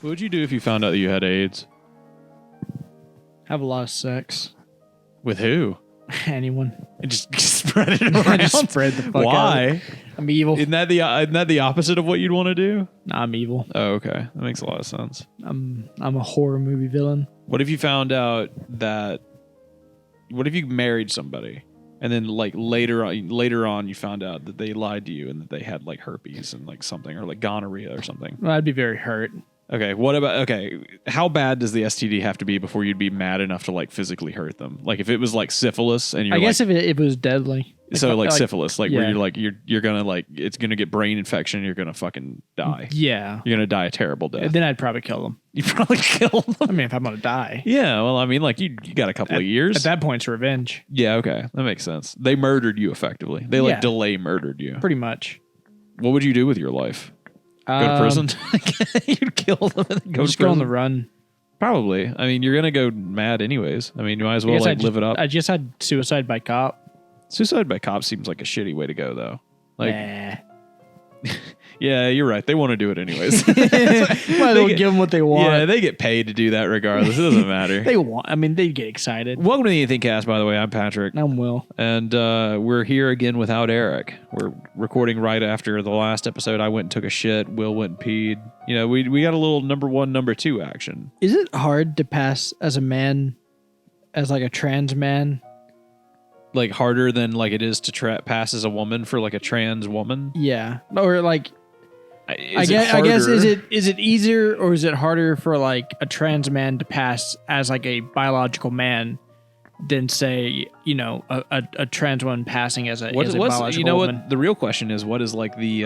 What would you do if you found out that you had AIDS? Have a lot of sex. With who? Anyone. And just spread it around. Just spread the fuck out. Why? I'm evil. Isn't that the opposite of what you'd want to do? I'm evil. Oh, okay. That makes a lot of sense. I'm a horror movie villain. What if you found out that? What if you married somebody, and then like later on you found out that they lied to you and that they had like herpes and like something, or like gonorrhea or something? Well, I'd be very hurt. Okay, how bad does the STD have to be before you'd be mad enough to like physically hurt them? Like if it was like syphilis and you're I guess if it was deadly. like syphilis, like yeah. where you're like you're gonna like it's gonna get brain infection, you're gonna fucking die. Yeah. You're gonna die a terrible death. And then I'd probably kill them. You probably kill them. I mean, if I'm gonna die. Yeah, well, I mean, like you got a couple of years. At that point, it's revenge. Yeah, okay, that makes sense. They murdered you effectively. They like delay murdered you. Pretty much. What would you do with your life? Go to prison? You'd kill them and then just go on the run. Probably. I mean, you're gonna go mad anyways. I mean, you might as well like live it up. I just had suicide by cop. Suicide by cop seems like a shitty way to go, though. Like, nah. Yeah, you're right. They want to do it anyways. Might as well give them what they want. Yeah, they get paid to do that regardless. It doesn't matter. They get excited. Welcome to the AnythingCast, by the way. I'm Patrick. I'm Will. And we're here again without Eric. We're recording right after the last episode. I went and took a shit. Will went and peed. You know, we got a little number 1, number 2 action. Is it hard to pass as a man, as like a trans man? Like harder than like it is to pass as a woman for like a trans woman? Yeah. Or like... I guess is it easier or is it harder for like a trans man to pass as like a biological man than say, you know, a trans woman passing as a biological you know woman? What the real question is? What is like the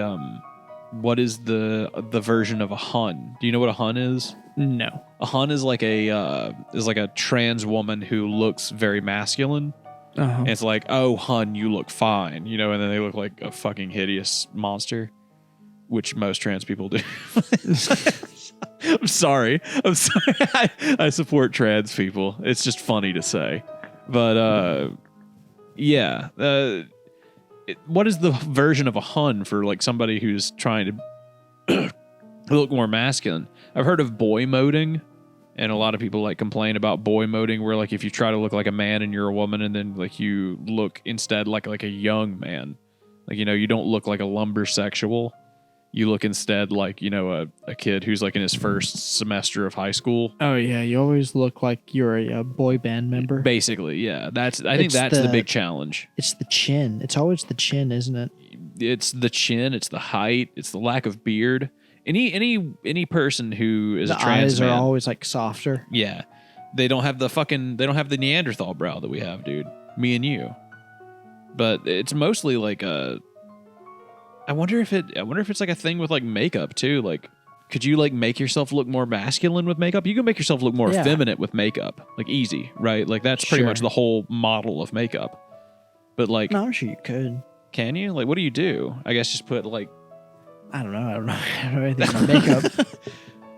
what is the version of a hun? Do you know what a hun is? No. A hun is like a trans woman who looks very masculine. Uh-huh. And it's like, oh hun, you look fine, you know, and then they look like a fucking hideous monster. Which most trans people do. I'm sorry. I support trans people. It's just funny to say. But, yeah. What is the version of a hun for like somebody who's trying to look more masculine? I've heard of boy moding, and a lot of people like complain about boy moding, where like if you try to look like a man and you're a woman, and then like you look instead like a young man. Like, you know, you don't look like a lumbersexual. You look instead like, you know, a kid who's like in his first semester of high school. Oh, yeah. You always look like you're a boy band member. Basically, yeah. I think that's the big challenge. It's the chin. It's always the chin, isn't it? It's the chin. It's the height. It's the lack of beard. Any person who is a trans eyes man, are always like softer. Yeah. They don't have the Neanderthal brow that we have, dude. Me and you. But it's mostly like I wonder if it's like a thing with like makeup too. Like, could you like make yourself look more masculine with makeup? You can make yourself look more effeminate with makeup. Like easy, right? Like that's pretty much the whole model of makeup. But like, no, I'm sure you could. Can you? Like, what do you do? I guess just put like, I don't know. I don't know anything about makeup.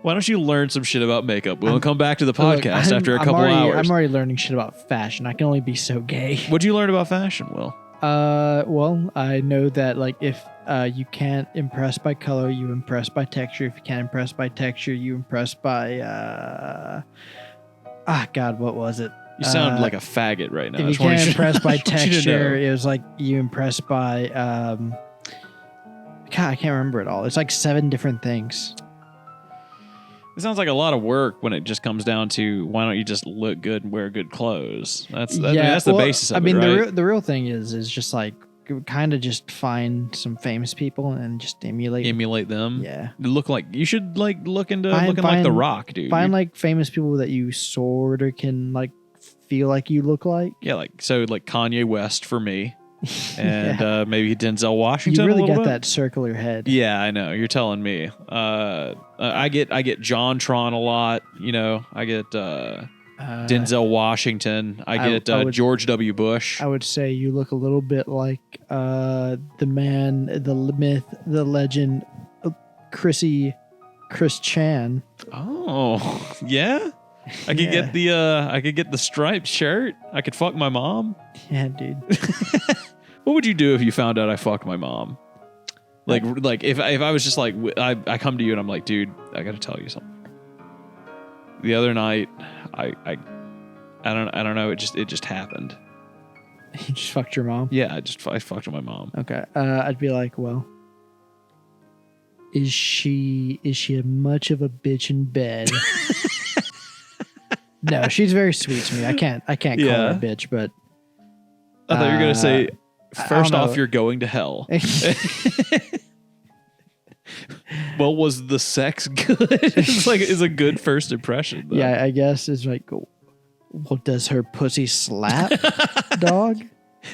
Why don't you learn some shit about makeup? We'll come back to the podcast after a couple hours. I'm already learning shit about fashion. I can only be so gay. What'd you learn about fashion, Will? Well, I know that like if you can't impress by color, you impress by texture. If you can't impress by texture, you impress by God, what was it? You sound like a faggot right now. If you can't impress by texture, it was like you impress by God, I can't remember it all. It's like 7 different things. It sounds like a lot of work when it just comes down to why don't you just look good and wear good clothes? That's the basis of it, right? The real thing is just like kind of just find some famous people and just emulate them. Yeah, you should like look into looking like The Rock, dude. Find like famous people that you sort of can like feel like you look like. Yeah, like Kanye West for me. And maybe Denzel Washington. You really got that circular head. Yeah, I know. You're telling me. I get JonTron a lot. You know, I get Denzel Washington. I get George W. Bush. I would say you look a little bit like the man, the myth, the legend, Chris Chan. Oh, yeah. I could get the striped shirt. I could fuck my mom. Yeah, dude. What would you do if you found out I fucked my mom? Like if I was just like I come to you and I'm like, dude, I got to tell you something. the other night, I don't know. It just happened. You just fucked your mom? Yeah, I fucked with my mom. Okay. I'd be like, well, is she much of a bitch in bed? No, she's very sweet to me. I can't call her a bitch, but I thought you were gonna say, first off, know. you're going to hell. Well, was the sex good? It's a good first impression, though. Yeah, I guess it's like, well, does her pussy slap, dog?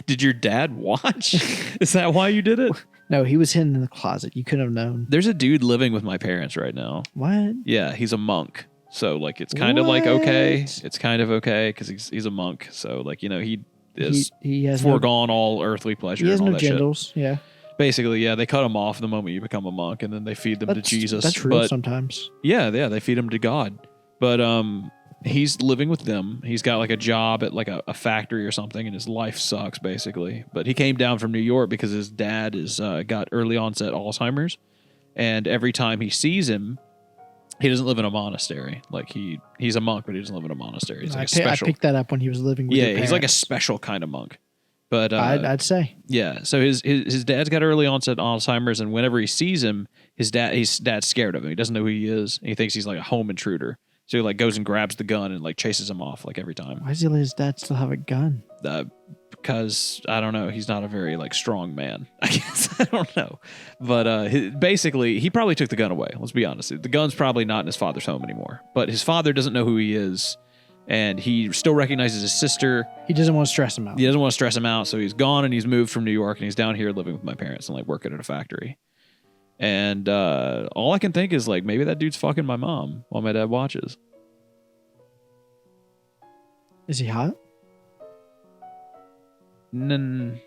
Did your dad watch? Is that why you did it? No, he was hidden in the closet. You couldn't have known. There's a dude living with my parents right now. What? Yeah, he's a monk. So like it's kind of like okay. It's kind of okay because he's a monk. So like, he has foregone all earthly pleasure. He has and all no that genitals. Shit. Yeah. Basically, yeah, they cut him off the moment you become a monk, and then they feed them to Jesus. That's real sometimes. Yeah, they feed him to God. But he's living with them. He's got like a job at like a factory or something, and his life sucks basically. But he came down from New York because his dad is got early onset Alzheimer's, and every time he sees him, he doesn't live in a monastery. Like he's a monk, but he doesn't live in a monastery. He's like I picked that up when he was living with your parents. He's like a special kind of monk. But I'd say. Yeah. So his dad's got early onset Alzheimer's, and whenever he sees him, his dad's scared of him. He doesn't know who he is, and he thinks he's like a home intruder. So he like goes and grabs the gun and like chases him off like every time. Why does he let his dad still have a gun? Because I don't know. He's not a very like strong man. I guess I don't know. But basically, he probably took the gun away. Let's be honest. The gun's probably not in his father's home anymore. But his father doesn't know who he is. And he still recognizes his sister. He doesn't want to stress him out. He doesn't want to stress him out, so he's gone and he's moved from New York and he's down here living with my parents and like working at a factory. And all I can think is like maybe that dude's fucking my mom while my dad watches. Is he hot? Ooh,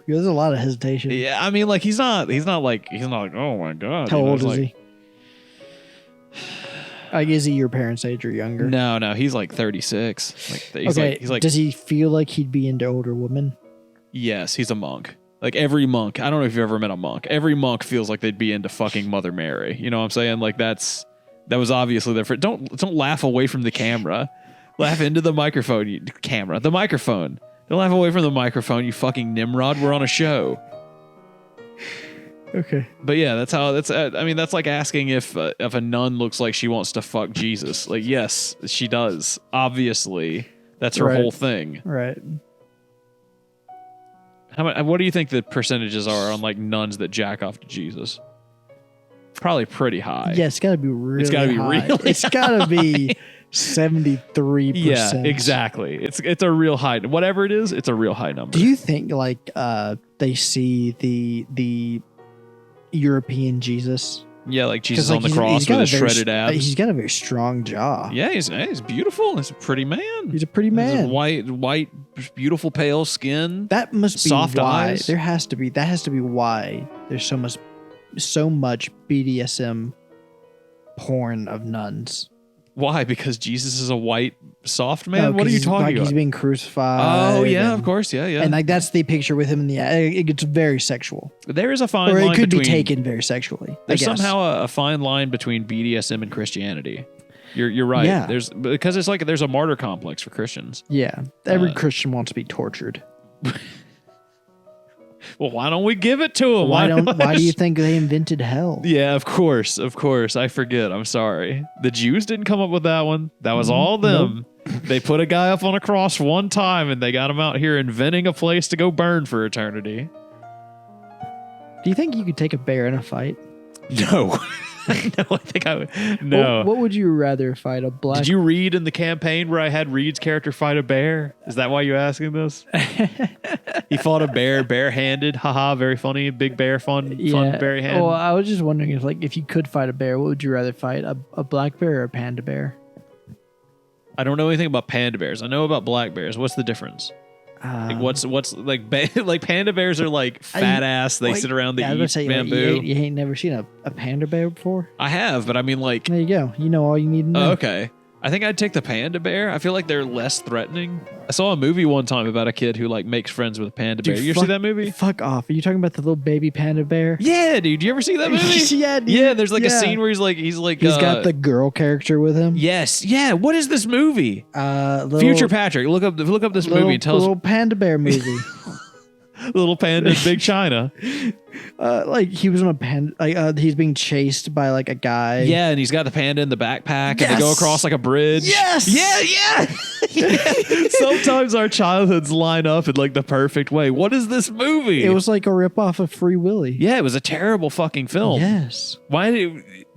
there's a lot of hesitation. Yeah, I mean like he's not like oh my god. How old is he? Is he your parents' age or younger? No, he's like 36. Like he's like. Does he feel like he'd be into older women? Yes, he's a monk. Like every monk. I don't know if you've ever met a monk. Every monk feels like they'd be into fucking Mother Mary. You know what I'm saying? Like that was obviously their friend. Don't laugh away from the camera. Laugh into the microphone. The microphone. Don't laugh away from the microphone. You fucking Nimrod. We're on a show. Okay. But yeah, that's like asking if a nun looks like she wants to fuck Jesus. Like, yes, she does. Obviously, that's her whole thing. Right. What do you think the percentages are on like nuns that jack off to Jesus? Probably pretty high. Yeah, it's got to be really. It's got to be really. It's got to be 73%. Yeah, exactly. It's a real high. Whatever it is, it's a real high number. Do you think like they see the European Jesus? Yeah, like Jesus on the cross with his shredded abs. He's got a very strong jaw. Yeah, he's beautiful. He's a pretty man. He's a pretty man. White, beautiful, pale skin. That must be soft why. eyes. That has to be why there's so much BDSM porn of nuns. Why? Because Jesus is a white, soft man? What are you talking about? He's being crucified. Oh, yeah, of course. Yeah. And like that's the picture with him in the it gets very sexual. There is a fine line. Or it could be taken very sexually. There's somehow a fine line between BDSM and Christianity. You're right. Yeah. Because it's like there's a martyr complex for Christians. Yeah. Every Christian wants to be tortured. Well, why don't we give it to them? Why do you think they invented hell? Yeah, of course. I forget. I'm sorry. The Jews didn't come up with that one. That was all them. Nope. They put a guy up on a cross one time and they got him out here inventing a place to go burn for eternity. Do you think you could take a bear in a fight? No. No, I think I would. No. What would you rather fight, a black? Did you read in the campaign where I had Reed's character fight a bear? Is that why you're asking this? He fought a bear barehanded. Haha, very funny. Big bear, fun bare hand. Well, I was just wondering if you could fight a bear, what would you rather fight, a black bear or a panda bear? I don't know anything about panda bears. I know about black bears. What's the difference? Like what's like like panda bears are like fat ass. They sit around. They eat bamboo. You ain't never seen a panda bear before? I have, but I mean like. There you go. You know all you need to know. Oh, okay. I think I'd take the panda bear. I feel like they're less threatening. I saw a movie one time about a kid who like makes friends with a panda bear. You ever see that movie? Fuck off. Are you talking about the little baby panda bear? Yeah, dude. You ever see that movie? Yeah, dude. Yeah, there's like a scene where he's got the girl character with him. Yes. Yeah. What is this movie? Future Patrick. Look up this movie and tell us. Little panda bear movie. Little panda in Big China. Like he was on a panda. Like he's being chased by like a guy. Yeah, and he's got the panda in the backpack, and they go across like a bridge. Yes. Yeah. Sometimes our childhoods line up in like the perfect way. What is this movie? It was like a ripoff of Free Willy. Yeah, it was a terrible fucking film. Yes.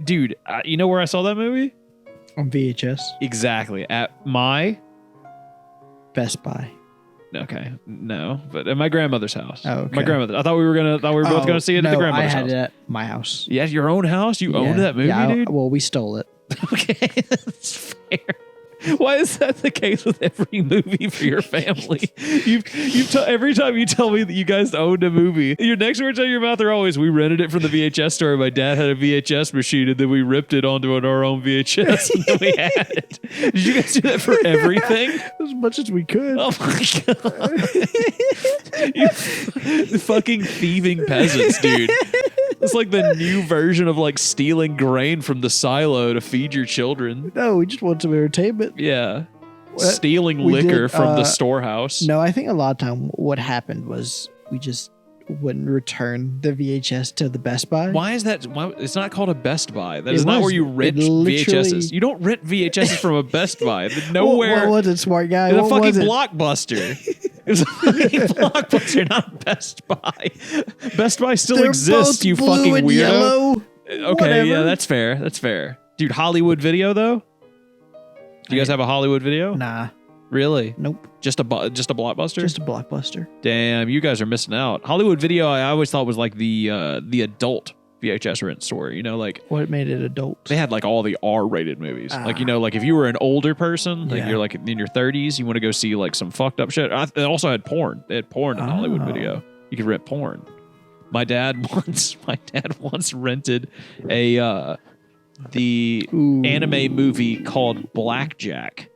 Dude? You know where I saw that movie? On VHS. Exactly, at my Best Buy. Okay, no, but at my grandmother's house. Oh, okay. My grandmother. I thought we were both gonna see it at the grandmother's house. I had it at my house. Yeah, your own house. You owned that movie, dude. Well, we stole it. Okay, that's fair. Why is that the case with every movie for your family? Every time you tell me that you guys owned a movie, your next words out of your mouth are always, "We rented it from the VHS store. My dad had a VHS machine, and then we ripped it onto our own VHS, and then we had it." Did you guys do that for everything? As much as we could. Oh my god! You fucking thieving peasants, dude. It's like the new version of like stealing grain from the silo to feed your children. No, we just want some entertainment. Yeah. Stealing liquor from the storehouse. No, I think a lot of time what happened was we just wouldn't return the VHS to the Best Buy. Why is that? It's not called a Best Buy. That is not where you rent VHSs. You don't rent VHSs from a Best Buy. Nowhere. What was it, smart guy? It's a fucking Blockbuster. It was a fucking Blockbuster, not Best Buy. Best Buy still exists, you fucking weirdo. Yellow. Okay, Whatever. yeah, that's fair. That's fair. Dude, Hollywood Video, though? Do you guys have a Hollywood Video? Nah. Really? Nope. Just a Blockbuster? Just a Blockbuster. Damn, you guys are missing out. Hollywood Video, I always thought was like the adult VHS rent store. You know, like what made it adult? They had like all the R-rated movies. Like, you know, like if you were an older person, like Yeah. you're like in your 30s, you want to go see like some fucked up shit. They also had porn. They had porn in Hollywood Video. You could rent porn. My dad once rented the anime movie called Blackjack.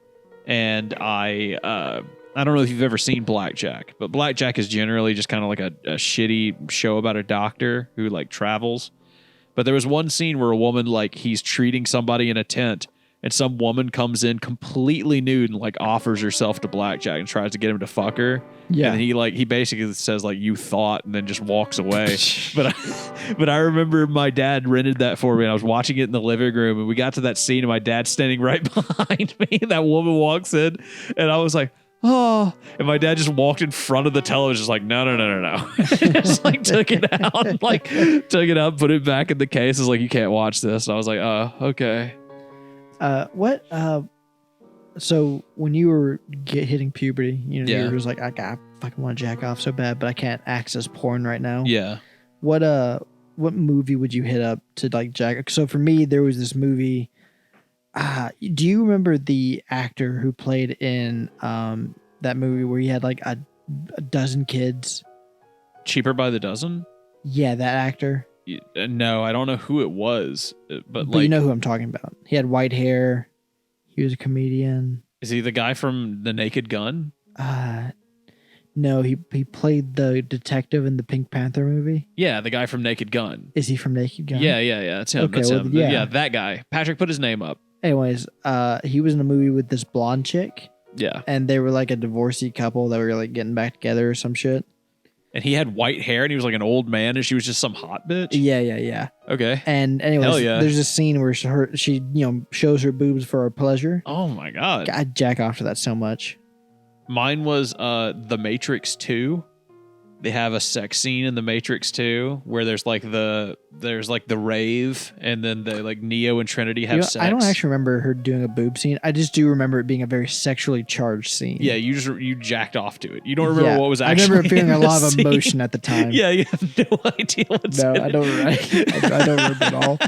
And I don't know if you've ever seen Blackjack, but Blackjack is generally just kind of like a shitty show about a doctor who like travels. But there was one scene where a woman, like, he's treating somebody in a tent, and some woman comes in completely nude and like offers herself to Blackjack and tries to get him to fuck her. Yeah. And he basically says like, "You thought," and then just walks away. But I remember my dad rented that for me, and I was watching it in the living room, and we got to that scene, and my dad's standing right behind me, and that woman walks in, and I was like, "Oh," and my dad just walked in front of the television, just like, no. Just like took it out, put it back in the case. It's like, "You can't watch this." And I was like, "Oh, okay." So when you were hitting puberty, you know, Yeah. you were just like, I fucking want to jack off so bad, but I can't access porn right now. Yeah. What movie would you hit up to like jack? So for me, there was this movie. Do you remember the actor who played in that movie where he had like a dozen kids? Cheaper by the Dozen? Yeah, that actor. No, I don't know who it was, but you know who I'm talking about. He had white hair. He was a comedian. Is he the guy from The Naked Gun? No, he played the detective in the Pink Panther movie. Yeah, the guy from Naked Gun. Is he from Naked Gun? Yeah, that's him. Okay, That's well, him. yeah. Yeah, that guy. Patrick, put his name up. Anyways, he was in a movie with this blonde chick, Yeah. and they were like a divorcee couple that were like getting back together or some shit. And he had white hair, and he was like an old man, and she was just some hot bitch? Yeah. Okay. And anyways, Hell yeah. there's a scene where she shows her boobs for her pleasure. Oh, my God. I jack off to that so much. Mine was The Matrix 2. They have a sex scene in The Matrix 2 where there's like the rave, and then the like Neo and Trinity have sex. I don't actually remember her doing a boob scene. I just do remember it being a very sexually charged scene. Yeah, you jacked off to it. You don't remember what was actually. I remember feeling in a the lot of scene. emotion at the time. Yeah, you have no idea what's No, in I don't. I don't remember at all.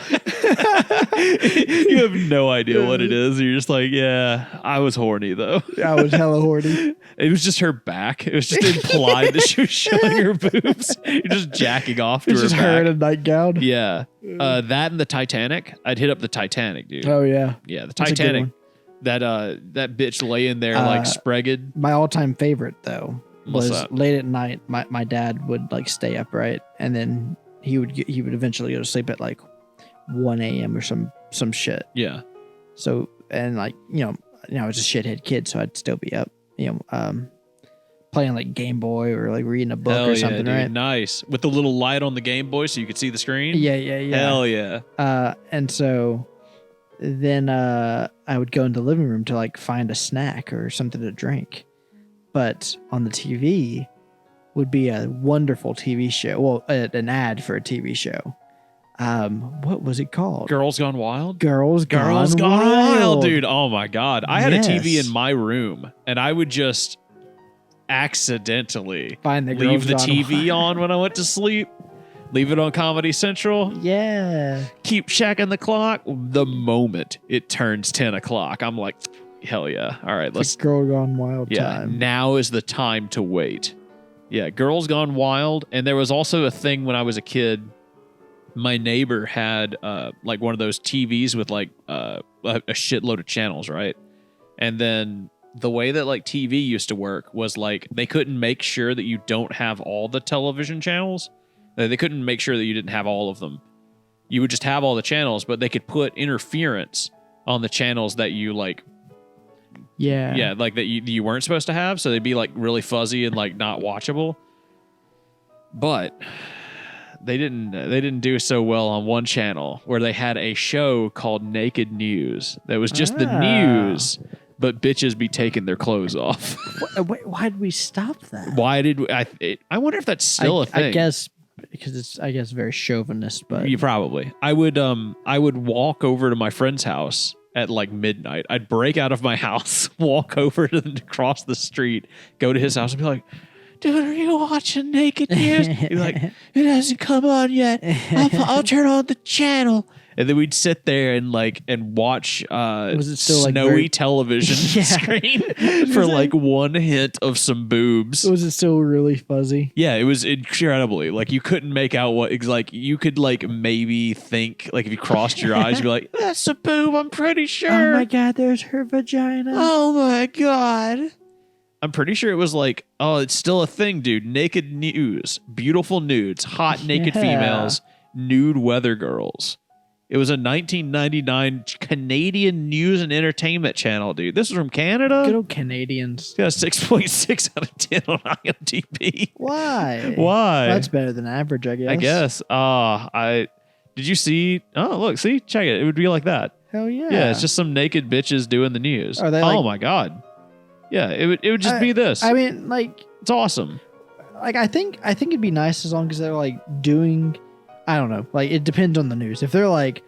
You have no idea what it is. You're just like, yeah, I was horny though. I was hella horny. It was just her back. It was just implied that she was showing her boobs. You're just jacking off to It's her just back. her in a nightgown. Yeah. That and the Titanic. I'd hit up the Titanic, dude. Oh yeah. Yeah, the That's a good Titanic. one. that bitch laying there like spregged. My all-time favorite though What's was that? late at night. My dad would like stay up, right, and then he would eventually go to sleep at like 1 a.m. or some shit. Yeah. So and like I was a shithead kid, so I'd still be up, playing like Game Boy or like reading a book Hell or something, yeah, dude. right? Nice. With the little light on the Game Boy so you could see the screen? Yeah. Hell yeah. And so then I would go into the living room to like find a snack or something to drink. But on the TV would be a wonderful TV show. Well, an ad for a TV show. What was it called? Girls Gone Wild? Girls Gone Wild, dude. Oh my God. I had a TV Yes. in my room and I would just accidentally Find the leave Girls the Gone TV Wild. on when I went to sleep. Leave it on Comedy Central. Yeah. Keep checking the clock. The moment it turns 10 o'clock, I'm like, hell yeah. All right, let's. It's Girl Gone Wild Yeah, time. now is the time to wait. Yeah, Girls Gone Wild. And there was also a thing when I was a kid. My neighbor had like one of those TVs with like a shitload of channels, right? And then the way that like TV used to work was like they couldn't make sure that you don't have all the television channels. They couldn't make sure that you didn't have all of them. You would just have all the channels, but they could put interference on the channels that you like. Yeah, like that you weren't supposed to have, so they'd be like really fuzzy and like not watchable. But they didn't do so well on one channel where they had a show called Naked News that was just the news, but bitches be taking their clothes off. Why did we stop that? Why did I wonder if that's still a thing? I guess because it's very chauvinist, but You probably. I would walk over to my friend's house at like midnight. I'd break out of my house, walk over to across the street, go to his house and be like, dude, are you watching Naked News? He'd be like, it hasn't come on yet. I'll turn on the channel. And then we'd sit there and watch Was it still snowy like very- television screen for like one hit of some boobs. Was it still really fuzzy? Yeah, it was incredibly like you couldn't make out what like you could like maybe think like if you crossed your eyes you'd be like that's a boob, I'm pretty sure. Oh my God, there's her vagina. Oh my God. I'm pretty sure it was like, oh, it's still a thing, dude. Naked News, beautiful nudes, hot naked Yeah. females, nude weather girls. It was a 1999 Canadian news and entertainment channel, dude. This is from Canada. Good old Canadians. It's got a 6.6 out of 10 on IMDb. Why? Why? Well, that's better than average, I guess. I guess. Did you see? Oh, look, see, check it. It would be like that. Hell yeah. Yeah, it's just some naked bitches doing the news. Are they oh like- my God. Yeah, it would just be this. I mean, like it's awesome. I think it'd be nice as long as they're like doing. I don't know. Like it depends on the news. If they're like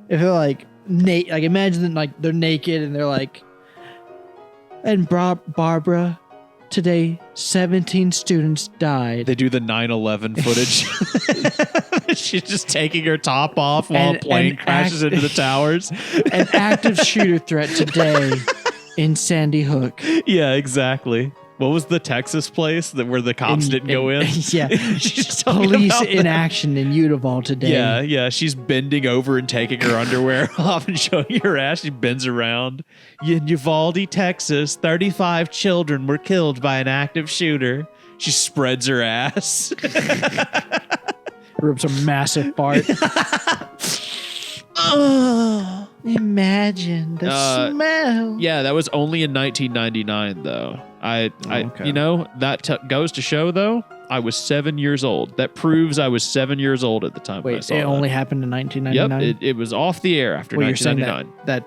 naked, like imagine that like they're naked and they're like, and Barbara, today 17 students died. They do the 9/11 footage. She's just taking her top off while a plane crashes into the towers. An active shooter threat today in Sandy Hook. Yeah, exactly. What was the Texas place where the cops didn't go in? Yeah. She's talking Police about in that. action in Uvalde today. Yeah. She's bending over and taking her underwear off and showing her ass. She bends around. In Uvalde, Texas, 35 children were killed by an active shooter. She spreads her ass. Rips a massive fart. Oh. Imagine the smell. Yeah, that was only in 1999, though. Okay. You know, that goes to show, though, I was 7 years old. That proves I was 7 years old at the time. when I Wait, saw it that. only happened in 1999? Yep, it was off the air after Well, you're saying 1999.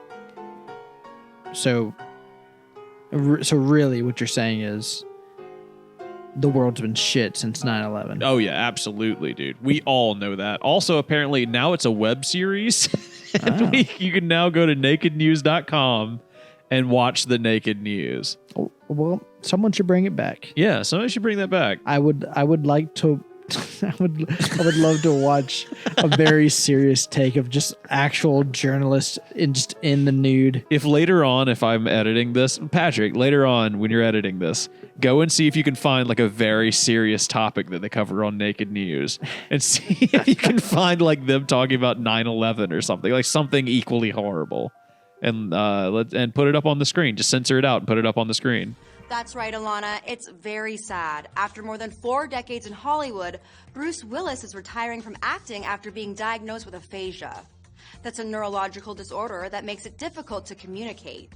so really what you're saying is the world's been shit since 9/11. Oh, yeah, absolutely, dude. We all know that. Also, apparently, now it's a web series. And you can now go to nakednews.com and watch the Naked News. Oh, well, someone should bring it back. Yeah, somebody should bring that back. I would like to I would love to watch a very serious take of just actual journalists in the nude. If later on, if I'm editing this, Patrick, later on when you're editing this, go and see if you can find like a very serious topic that they cover on Naked News and see if you can find like them talking about 9/11 or something, like something equally horrible. and put it up on the screen. Just censor it out and put it up on the screen. That's right, Alana. It's very sad. After more than 4 decades in Hollywood, Bruce Willis is retiring from acting after being diagnosed with aphasia. That's a neurological disorder that makes it difficult to communicate.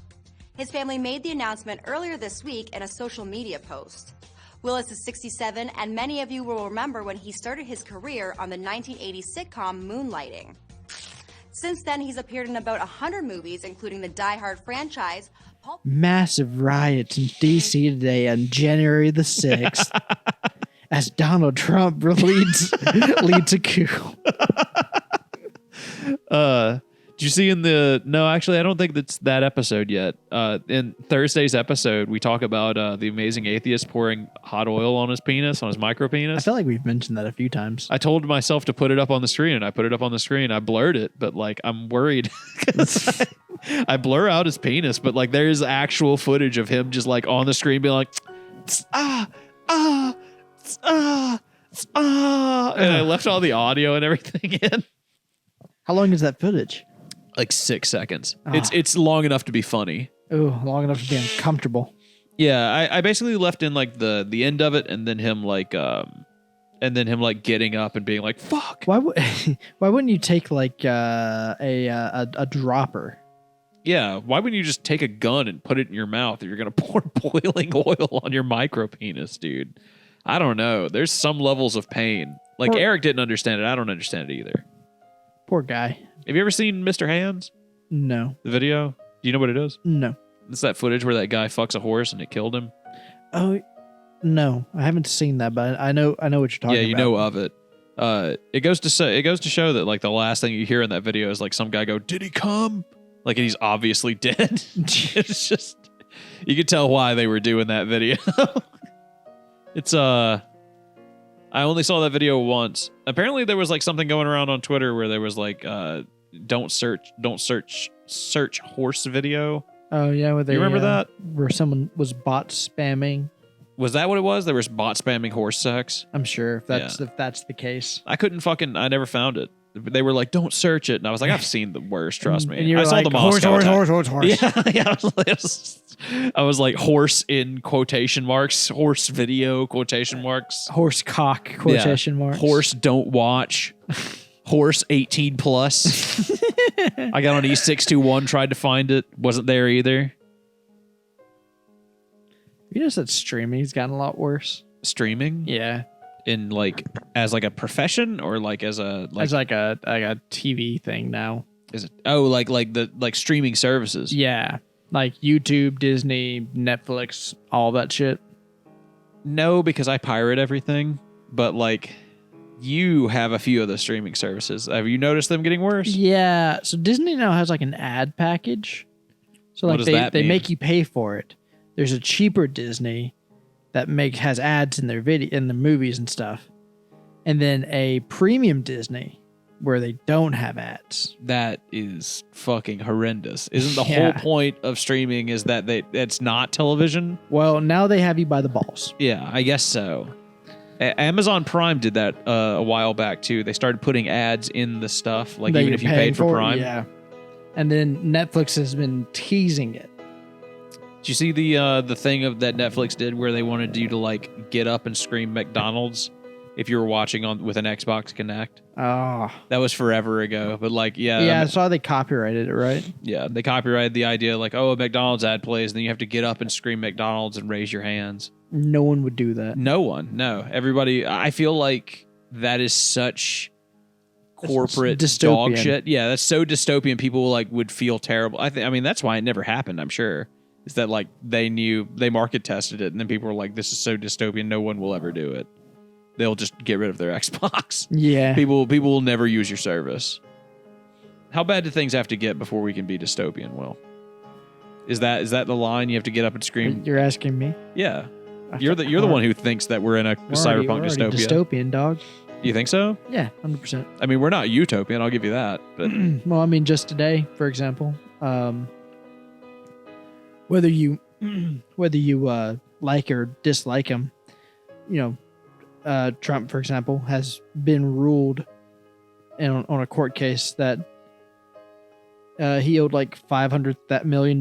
His family made the announcement earlier this week in a social media post. Willis is 67, and many of you will remember when he started his career on the 1980 sitcom Moonlighting. Since then, he's appeared in about 100 movies, including the Die Hard franchise. Massive riots in D.C. today on January the 6th as Donald Trump leads a coup. Did you see no, actually, I don't think that's that episode yet. In Thursday's episode, we talk about the amazing atheist pouring hot oil on his penis, on his micro penis. I feel like we've mentioned that a few times. I told myself to put it up on the screen, and I put it up on the screen. I blurred it, but like I'm worried because I blur out his penis, but like there's actual footage of him just like on the screen being like, and I left all the audio and everything in. How long is that footage? Like 6 seconds. It's long enough to be funny. Oh, long enough to be uncomfortable. Yeah, I basically left in like the end of it, and then him like getting up and being like, "Fuck." Why wouldn't you take like a dropper? Yeah, why wouldn't you just take a gun and put it in your mouth if you're gonna pour boiling oil on your micro penis, dude? I don't know. There's some levels of pain. Like Eric didn't understand it. I don't understand it either. Poor guy. Have you ever seen Mr. Hands? No. The video? Do you know what it is? No. It's that footage where that guy fucks a horse and it killed him. Oh, no. I haven't seen that, but I know what you're talking about. Yeah, you know of it. It goes to show that like the last thing you hear in that video is like some guy go, "Did he come?" Like, and he's obviously dead. It's just, you could tell why they were doing that video. It's I only saw that video once. Apparently there was like something going around on Twitter where there was like don't search horse video. Oh yeah, you remember that? Where someone was bot spamming. Was that what it was? There was bot spamming horse sex? I'm sure if that's the case. I never found it. They were like, "Don't search it," and I was like, "I've seen the worst. Trust me." And you were I saw like, the Moscow horse. Yeah. I was like, horse in quotation marks, horse video quotation marks, horse cock quotation marks, horse don't watch, horse 18 plus. I got on E621, tried to find it, wasn't there either. You know that streaming's gotten a lot worse. Streaming? Yeah. In like as like a profession or like as a as like a TV thing now. Is it? Oh, like the streaming services. Yeah. Like YouTube, Disney, Netflix, all that shit. No, because I pirate everything. But like, you have a few of the streaming services. Have you noticed them getting worse? Yeah. So Disney now has like an ad package. So like they make you pay for it. There's a cheaper Disney that has ads in their in the movies and stuff, and then a premium Disney where they don't have ads. That is fucking horrendous. Isn't the whole point of streaming is that it's not television? Well, now they have you by the balls. Yeah, I guess so. Amazon Prime did that a while back too. They started putting ads in the stuff, like even if you paid for Prime. Yeah. And then Netflix has been teasing it. Did you see the thing of that Netflix did where they wanted you to like get up and scream McDonald's if you were watching with an Xbox Connect? Oh. That was forever ago, but like yeah, I saw they copyrighted it, right? Yeah, they copyrighted the idea like, oh, a McDonald's ad plays, and then you have to get up and scream McDonald's and raise your hands. No one would do that. No one, no. Everybody. I feel like that is such corporate dog shit. Yeah, that's so dystopian. People like would feel terrible. I mean, that's why it never happened. I'm sure. Is that like they market tested it, and then people were like, "This is so dystopian. No one will ever do it. They'll just get rid of their Xbox." Yeah, people will never use your service. How bad do things have to get before we can be dystopian? Will, is that the line you have to get up and scream? You're asking me? Yeah, you're the one who thinks that we're in a cyberpunk dystopia. Dystopian, dog. You think so? Yeah, 100%. I mean, we're not utopian. I'll give you that. But well, I mean, just today, for example. Whether you like or dislike him, Trump, for example, has been ruled on a court case that He owed like $500 million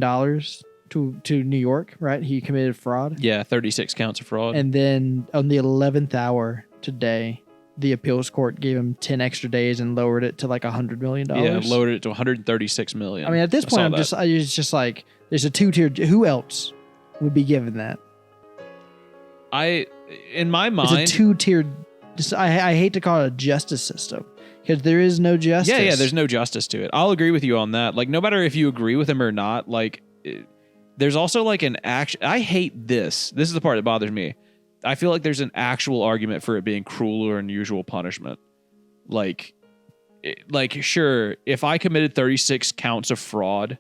to New York, right? He committed fraud. Yeah, 36 counts of fraud. And then on the 11th hour today, the appeals court gave him 10 extra days and lowered it to like $100 million. Yeah, lowered it to 136 million. I mean, at this point, it's just like, there's a two-tier. Who else would be given that? In my mind, it's a two-tiered. I hate to call it a justice system because there is no justice. Yeah, there's no justice to it. I'll agree with you on that. Like, no matter if you agree with him or not, like, there's also like an action. I hate this. This is the part that bothers me. I feel like there's an actual argument for it being cruel or unusual punishment. Like, sure, if I committed 36 counts of fraud,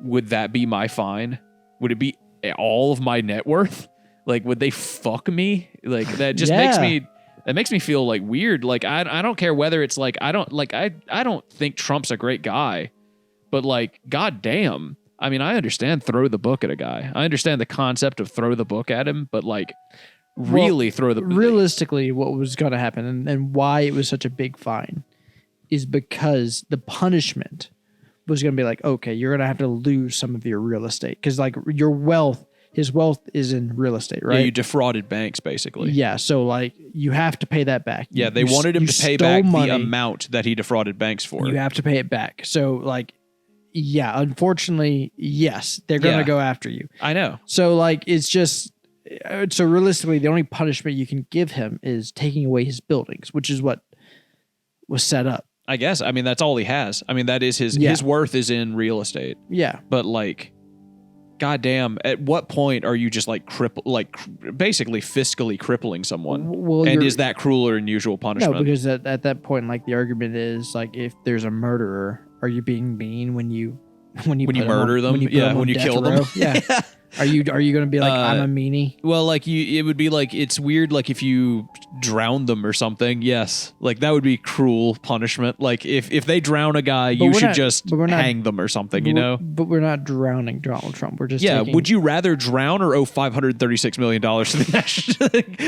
would that be my fine? Would it be all of my net worth? Like, would they fuck me? Like, that just makes me feel like weird. Like, I don't care whether it's like, I don't think Trump's a great guy, but like, goddamn. I mean, I understand throw the book at a guy. I understand the concept of throw the book at him, but like, really throw the... Realistically, what was going to happen and why it was such a big fine is because the punishment was going to be like, okay, you're going to have to lose some of your real estate because like your wealth, his wealth is in real estate, right? Yeah, you defrauded banks, basically. Yeah, so like you have to pay that back. Yeah, they wanted him to pay back the amount that he defrauded banks for. You have to pay it back. So like, yeah, unfortunately, yes, they're going to go after you. I know. So like, it's just... So realistically, the only punishment you can give him is taking away his buildings, which is what was set up. I guess. I mean, that's all he has. I mean, that is his worth is in real estate. Yeah. But like, goddamn, at what point are you just like basically fiscally crippling someone? Well, and is that cruel or unusual punishment? No, because at that point, like the argument is like, if there's a murderer, are you being mean when you murder them? When you kill them? Yeah. Are you going to be like, I'm a meanie? Well, like it would be like, it's weird. Like if you drown them or something. Yes. Like that would be cruel punishment. Like if they drown a guy, you should just hang them or something, you know? But we're not drowning Donald Trump. We're just would you rather drown or owe $536 million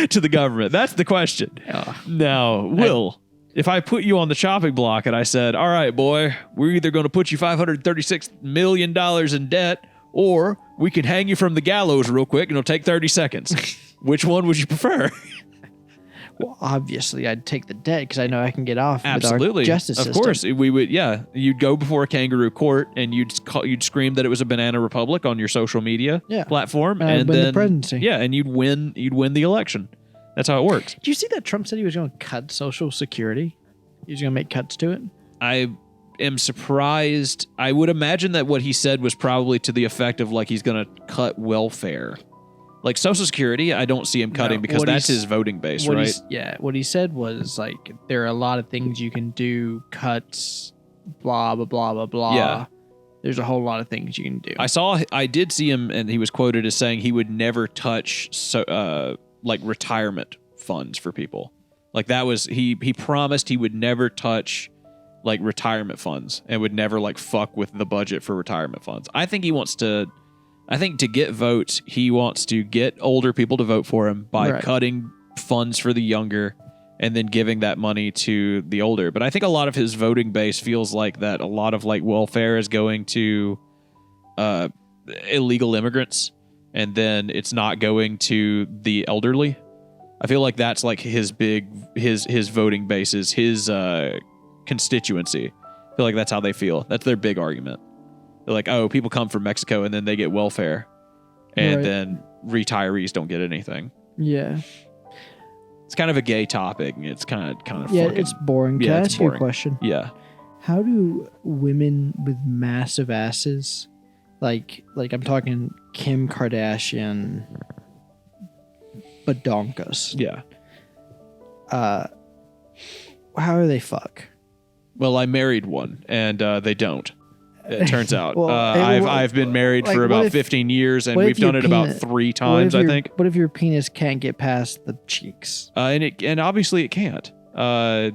to the government? That's the question. Now, Will, if I put you on the chopping block and I said, all right, boy, we're either going to put you $536 million in debt or we can hang you from the gallows real quick and it'll take 30 seconds. Which one would you prefer? Well, obviously, I'd take the debt because I know I can get off Absolutely. With our justice system. Of course, we would. Yeah, you'd go before a kangaroo court and you'd scream that it was a banana republic on your social media platform, and then the presidency. Yeah, and you'd win the election. That's how it works. Did you see that Trump said he was going to cut Social Security? He was going to make cuts to it. I am surprised. I would imagine that what he said was probably to the effect of like he's going to cut welfare. Like Social Security, I don't see him cutting because that's his voting base, right? What he said was like, there are a lot of things you can do, cuts, blah, blah, blah, blah, blah. Yeah. There's a whole lot of things you can do. I did see him, and he was quoted as saying he would never touch like retirement funds for people. Like that was, he promised he would never touch like retirement funds and would never like fuck with the budget for retirement funds. I think to get votes, he wants to get older people to vote for him by cutting funds for the younger and then giving that money to the older. But I think a lot of his voting base feels like that a lot of like welfare is going to illegal immigrants and then it's not going to the elderly. I feel like that's like his voting base is his constituency. I feel like that's how they feel. That's their big argument. They're like, oh, people come from Mexico and then they get welfare, and then retirees don't get anything. Yeah, it's kind of a gay topic. It's kind of fucking, it's boring. Can I ask you a question? Yeah. How do women with massive asses, like I'm talking Kim Kardashian, badonkas? Yeah. How do they fuck? Well, I married one, and they don't. It turns out. I've been married for about 15 years, and we've done it about 3 times, I think. What if your penis can't get past the cheeks? And obviously it can't. The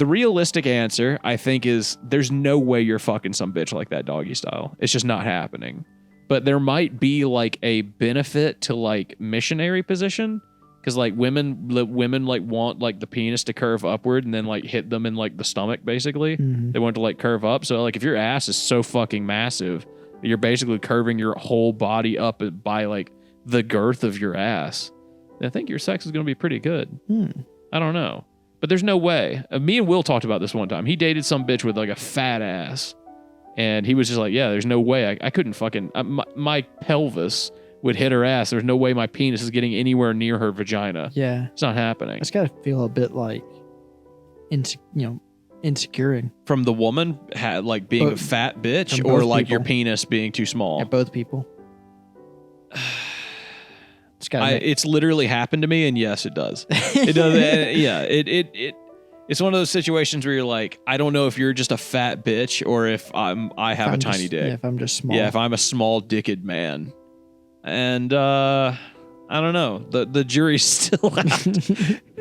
realistic answer, I think, is there's no way you're fucking some bitch like that doggy style. It's just not happening. But there might be like a benefit to like missionary position Because like women like want like the penis to curve upward and then like hit them in like the stomach. Basically, they want it to like curve up. So like if your ass is so fucking massive, you're basically curving your whole body up by like the girth of your ass. I think your sex is going to be pretty good. I don't know, but there's no way. Me and Will talked about this one time. He dated some bitch with like a fat ass, and he was just like, "Yeah, there's no way I couldn't fucking my pelvis." Would hit her ass. There's no way my penis is getting anywhere near her vagina. Yeah. It's not happening. It's got to feel a bit like, insecuring. From the woman, like being a fat bitch, or like your penis being too small? Yeah, both people. It's literally happened to me, and yes, it does. It does. Yeah, it's one of those situations where you're like, I don't know if you're just a fat bitch or if I have a tiny dick. Yeah, if I'm just small. Yeah, if I'm a small dicked man. And I don't know. The jury's still out.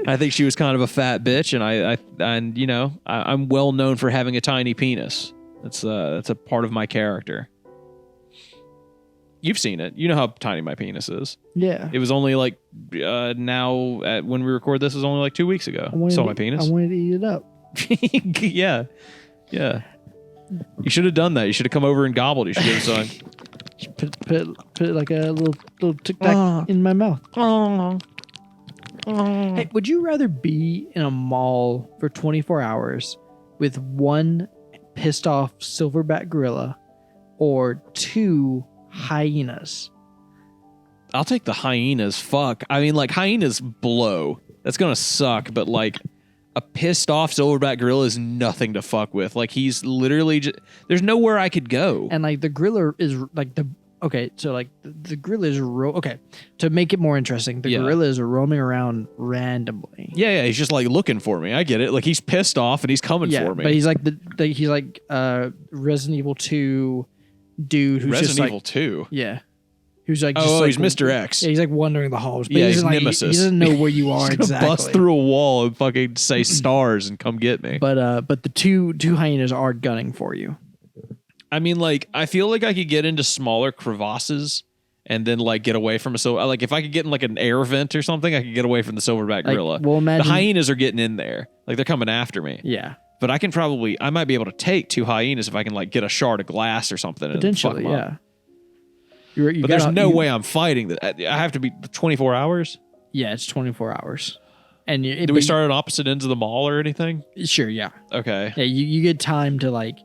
I think she was kind of a fat bitch, and I'm well known for having a tiny penis. That's a part of my character. You've seen it. You know how tiny my penis is. Yeah. It was only like when we record this, it was only like 2 weeks ago. Saw my penis. I wanted to eat it up. Yeah. You should have done that. You should have come over and gobbled. You should have done. Put like a little tic tac in my mouth. Hey, would you rather be in a mall for 24 hours with one pissed off silverback gorilla or 2 hyenas? I'll take the hyenas. Fuck. I mean, like, hyenas blow. That's gonna suck, but like a pissed off silverback gorilla is nothing to fuck with. Like, he's literally just, there's nowhere I could go. And like the gorilla is like the gorilla is to make it more interesting, the gorilla is roaming around randomly. Yeah, he's just like looking for me. I get it. Like, he's pissed off and he's coming for me. But he's like he's like Resident Evil 2 dude who's Resident just like Evil 2. Yeah. Who's like he's Mr. X. Yeah, he's like wandering the halls. But he's Nemesis. He doesn't know where you are exactly. Bust through a wall and fucking say stars and come get me. But the two hyenas are gunning for you. I mean, like, I feel like I could get into smaller crevasses and then like get away from like if I could get in like an air vent or something, I could get away from the silverback gorilla. Well, imagine the hyenas are getting in there. Like, they're coming after me. Yeah. But I might be able to take 2 hyenas if I can like get a shard of glass or something. Potentially, and fuck 'em yeah. up. But there's no way I'm fighting that. I have to be 24 hours. Yeah, it's 24 hours. And do we start at opposite ends of the mall or anything? Sure, yeah. Okay. Yeah, you get time to like.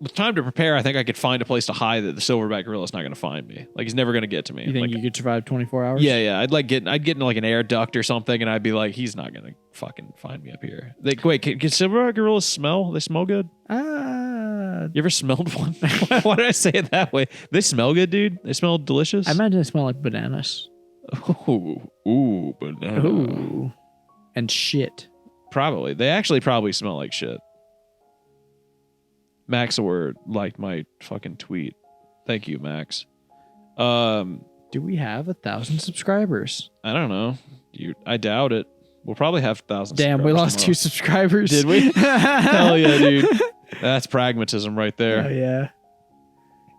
With time to prepare, I think I could find a place to hide that the silverback gorilla's not going to find me. Like, he's never going to get to me. You think you could survive 24 hours? Yeah. I'd get in like an air duct or something, and I'd be like, he's not going to fucking find me up here. Wait, can silverback gorillas smell? They smell good? You ever smelled one? Why did I say it that way? They smell good, dude. They smell delicious. I imagine they smell like bananas. Ooh, banana. Ooh. And shit. Probably. They actually probably smell like shit. Max Word liked my fucking tweet. Thank you, Max. Do we have 1,000 subscribers? I don't know. I doubt it. We'll probably have 1,000 Damn, we lost tomorrow. 2 subscribers. Did we? Hell yeah, dude. That's pragmatism right there. Oh, yeah.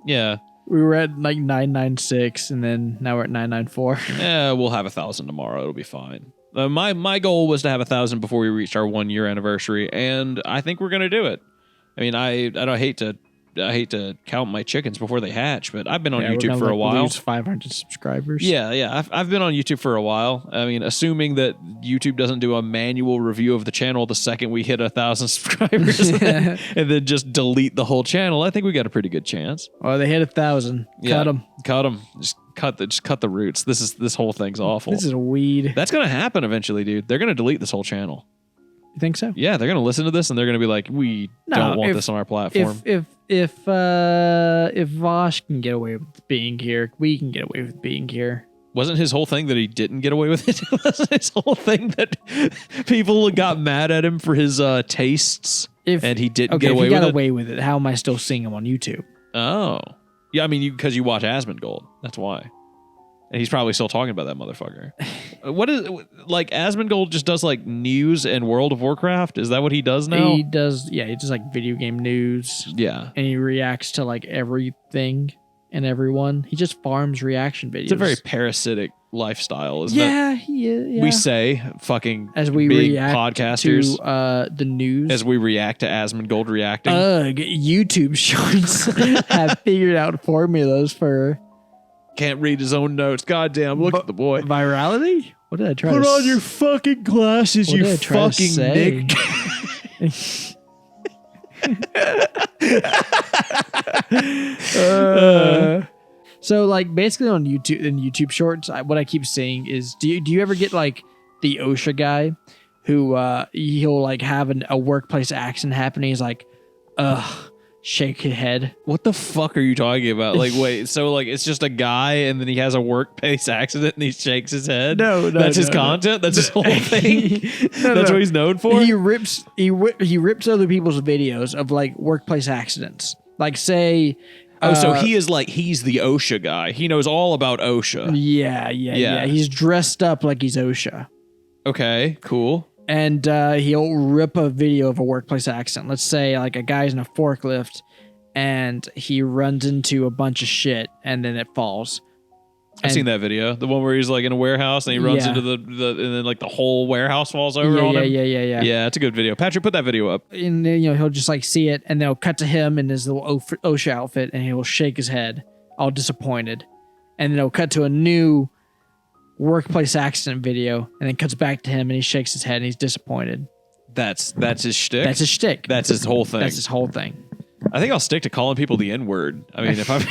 Yeah. We were at like 996, and then now we're at 994. Yeah, we'll have 1,000 tomorrow. It'll be fine. My goal was to have 1,000 before we reached our 1 year anniversary, and I think we're gonna do it. I mean, I don't hate to count my chickens before they hatch, but I've been on YouTube for a while. Lose 500 subscribers. Yeah. I've been on YouTube for a while. I mean, assuming that YouTube doesn't do a manual review of the channel the second we hit 1,000 subscribers, and then just delete the whole channel, I think we got a pretty good chance. Oh, they hit 1,000. Yeah, Cut them. Just cut the roots. This whole thing's awful. This is a weed. That's gonna happen eventually, dude. They're gonna delete this whole channel. You think so? Yeah, they're gonna listen to this and they're gonna be like, we don't want this on our platform. If Vosh can get away with being here, we can get away with being here. Wasn't his whole thing that he didn't get away with it? Wasn't his whole thing that people got mad at him for his tastes and he didn't get away with it? If he got away with it, how am I still seeing him on YouTube? Oh. Yeah, I mean, because you watch Asmongold. That's why. And he's probably still talking about that motherfucker. What is, like, Asmongold just does, like, news and World of Warcraft? Is that what he does now? He does, like, video game news. Yeah. And he reacts to, like, everything. and everyone. He just farms reaction videos. It's a very parasitic lifestyle, isn't it? Yeah. We say fucking as we being react podcasters to the news. as we react to Asmongold reacting. YouTube shorts have figured out formulas for Can't read his own notes. Goddamn, look at the boy. virality. What did I try Put to on your fucking glasses, What you did I try to fucking say? Nick. So like basically on YouTube Shorts, what I keep seeing is do you ever get like the OSHA guy who he'll like have a workplace accident happen? He's like, shake his head. What the fuck are you talking about? Like, wait, so like it's just a guy and then he has a workplace accident and he shakes his head? No, that's his content. That's his whole thing. That's what he's known for. He rips other people's videos of like workplace accidents. Like say. So he's the OSHA guy. He knows all about OSHA. Yeah. He's dressed up like he's OSHA. Okay, cool. And he'll rip a video of a workplace accident. Let's say like a guy's in a forklift and he runs into a bunch of shit and then it falls. I've seen that video. The one where he's like in a warehouse and he runs into the and then like the whole warehouse falls over on him. Yeah. Yeah, it's a good video. Patrick, put that video up. And he'll just like see it and they'll cut to him in his little OSHA outfit and he'll shake his head, all disappointed. And then it'll cut to a new workplace accident video and then cuts back to him and he shakes his head and he's disappointed. That's his shtick? That's his shtick. That's his whole thing. That's his whole thing. I think I'll stick to calling people the N-word. I mean, if I'm...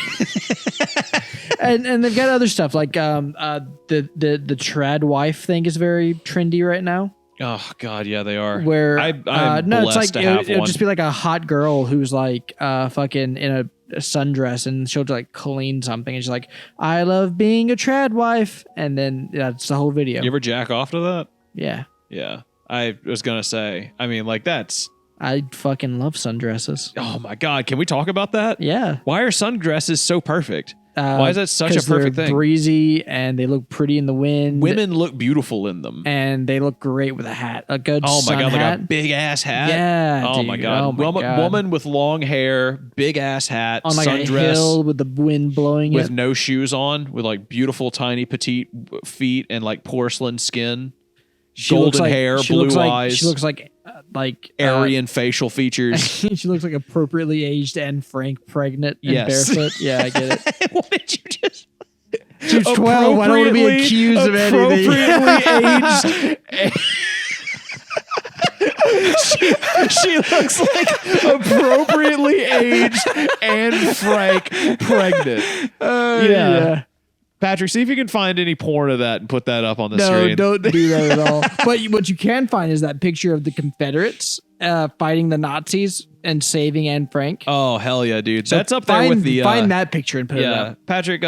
and they've got other stuff like the trad wife thing is very trendy right now. Oh God, yeah, they are. Where I'm no, it's blessed like to have it'll one. just be like a hot girl who's like fucking in a sundress and she'll like clean something and she's like, I love being a trad wife, and then that's the whole video. You ever jack off to that? Yeah. I was gonna say. I mean, like that's. I fucking love sundresses. Oh my God, can we talk about that? Yeah. Why are sundresses so perfect? Why is that such a perfect they're thing? Breezy and they look pretty in the wind. Women look beautiful in them. And they look great with a hat. A good Oh my sun God, hat. like a big ass hat. Yeah. Oh dude. my God. Oh my God. Woman with long hair, big ass hat, on like sundress, a hill with the wind blowing with it. no shoes on, with like beautiful tiny petite feet and like porcelain skin. Golden hair, blue eyes. She looks like Aryan facial features. she looks like appropriately aged and Frank pregnant and Yes. barefoot. Yeah, I get it. What did you just? She was 12. I don't want to be accused of anything. Appropriately aged. she looks like appropriately aged and Frank pregnant. Yeah. Patrick, see if you can find any porn of that and put that up on the screen. No, don't do that at all. But what you can find is that picture of the Confederates fighting the Nazis and saving Anne Frank. Oh, hell yeah, dude. So that's up there with the... find that picture and put it up. Patrick,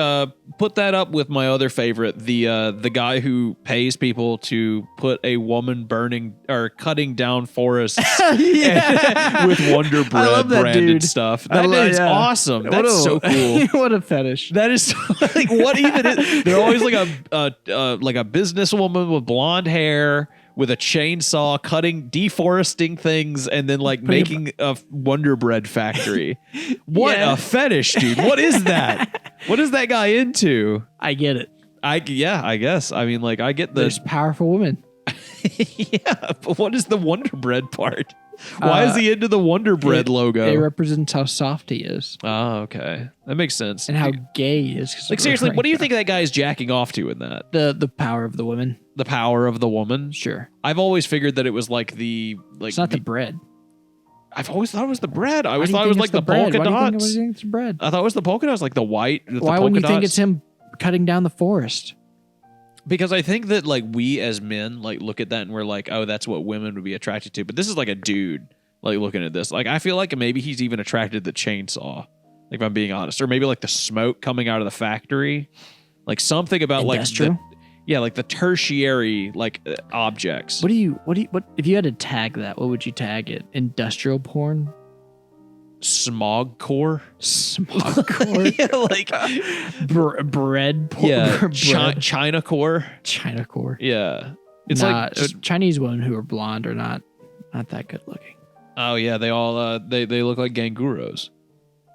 put that up with my other favorite, the guy who pays people to put a woman burning or cutting down forests with Wonder Bread branded dude. stuff. That is awesome. That's so cool. What a fetish. That is like what even is. They're always like a businesswoman with blonde hair with a chainsaw deforesting things and then like making a Wonder Bread factory. What a fetish, dude. What is that? What is that guy into? I get it. I guess. I mean, like I get There's powerful women. yeah, but what is the Wonder Bread part? Why is he into the Wonder Bread logo? It represents how soft he is. Oh, okay. That makes sense. And how gay he is. Like seriously, what do you think that guy is jacking off to in that? The power of the woman. The power of the woman? Sure. I've always figured that it was like it's not the bread. I've always thought it was the bread. I always Why thought do it you was think like it's the bread? polka Why do dots. you think it's bread? I thought it was the polka dots, like the white. Why wouldn't you think it's him cutting down the forest? Because I think that like we as men like look at that and we're like, oh, that's what women would be attracted to. But this is like a dude like looking at this. Like I feel like maybe he's even attracted to the chainsaw. Like if I'm being honest, or maybe like the smoke coming out of the factory, like something about Industrial? like the tertiary like objects. What if you had to tag that? What would you tag it? Industrial porn? Smog core? Smog core? Yeah, like bread porn? yeah, bread. China core. China core. Yeah, it's like just, Chinese women who are blonde are not that good looking. oh yeah, they all they look like ganguros.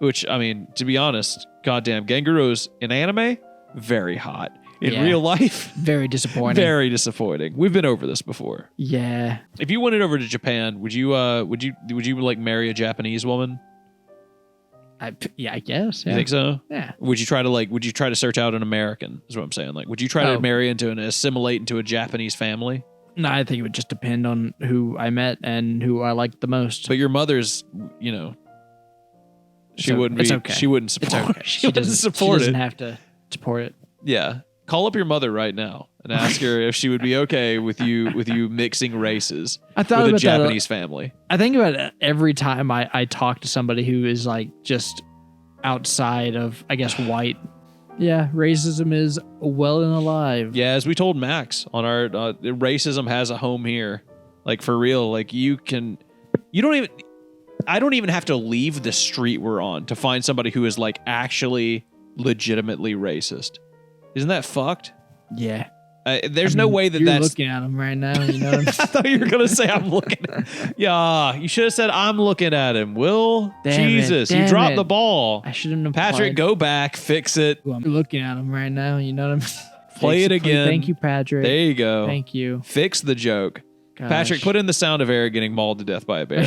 Which, I mean, to be honest, goddamn, Gengaru's in anime, very hot. In real life, very disappointing. Very disappointing. We've been over this before. Yeah. If you went over to Japan, would you like marry a Japanese woman? I guess. Yeah. You think so? Yeah. Would you try to search out an American? Is what I'm saying. Like, would you try to marry into and assimilate into a Japanese family? No, I think it would just depend on who I met and who I liked the most. But your mother's, she wouldn't be. Okay. She wouldn't support. It's okay. She doesn't have to support it. Yeah. Call up your mother right now and ask her if she would be okay with you mixing races with a Japanese family. I think about it every time I talk to somebody who is like just outside of, I guess, white. Yeah, racism is well and alive. Yeah, as we told Max on our racism has a home here. Like, for real, like I don't even have to leave the street we're on to find somebody who is like actually legitimately racist. Isn't that fucked? Yeah. There's no way you're that's looking at him right now. You know. I thought you were gonna say I'm looking. Yeah, you should have said I'm looking at him. Will, Jesus, you dropped the ball. I shouldn't have. Patrick, go back, fix it. I'm looking at him right now. You know what I'm. Play it again. Thank you, Patrick. There you go. Thank you. Fix the joke. Gosh. Patrick, put in the sound of Eric getting mauled to death by a bear.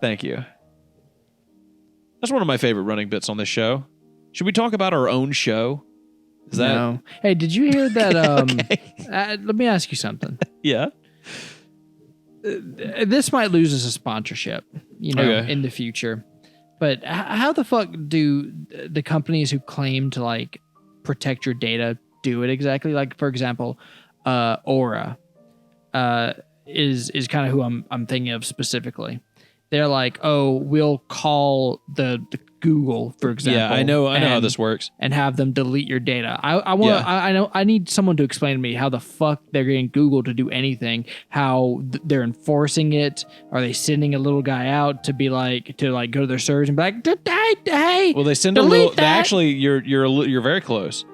Thank you. That's one of my favorite running bits on this show. Should we talk about our own show? Is that no? Hey, did you hear that? Okay. Let me ask you something. Yeah. This might lose us a sponsorship, in the future. But how the fuck do the companies who claim to like protect your data do it exactly? Like, for example, Aura is kind of who I'm thinking of specifically. They're like, oh, we'll call the Google, for example. Yeah, I know how this works. And have them delete your data. I need someone to explain to me how the fuck they're getting Google to do anything. How they're enforcing it. Are they sending a little guy out to go to their servers and be like, hey, well, they send a little. Actually, you're very close.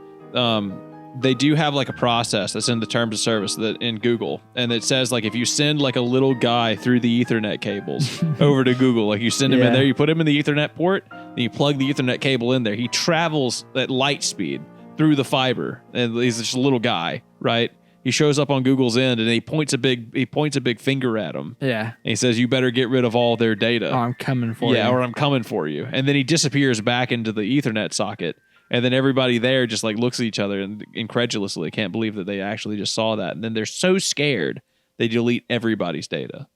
They do have like a process that's in the terms of service that in Google, and it says like if you send like a little guy through the Ethernet cables over to Google, like you send him in there, you put him in the Ethernet port, then you plug the Ethernet cable in there. He travels at light speed through the fiber, and he's just a little guy, right? He shows up on Google's end, and he points a big finger at him. Yeah, and he says, "You better get rid of all their data." Oh, I'm coming for you. Yeah, or I'm coming for you. And then he disappears back into the Ethernet socket. And then everybody there just like looks at each other and incredulously can't believe that they actually just saw that. And then they're so scared they delete everybody's data.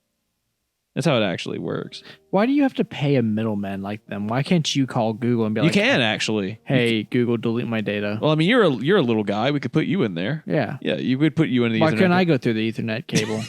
That's how it actually works. Why do you have to pay a middleman like them? Why can't you call Google and be like, you can actually. Hey, Google, delete my data. Well, I mean, you're a little guy. We could put you in there. Yeah. Yeah, you could put you in the Ethernet. Why couldn't I go through the Ethernet cable?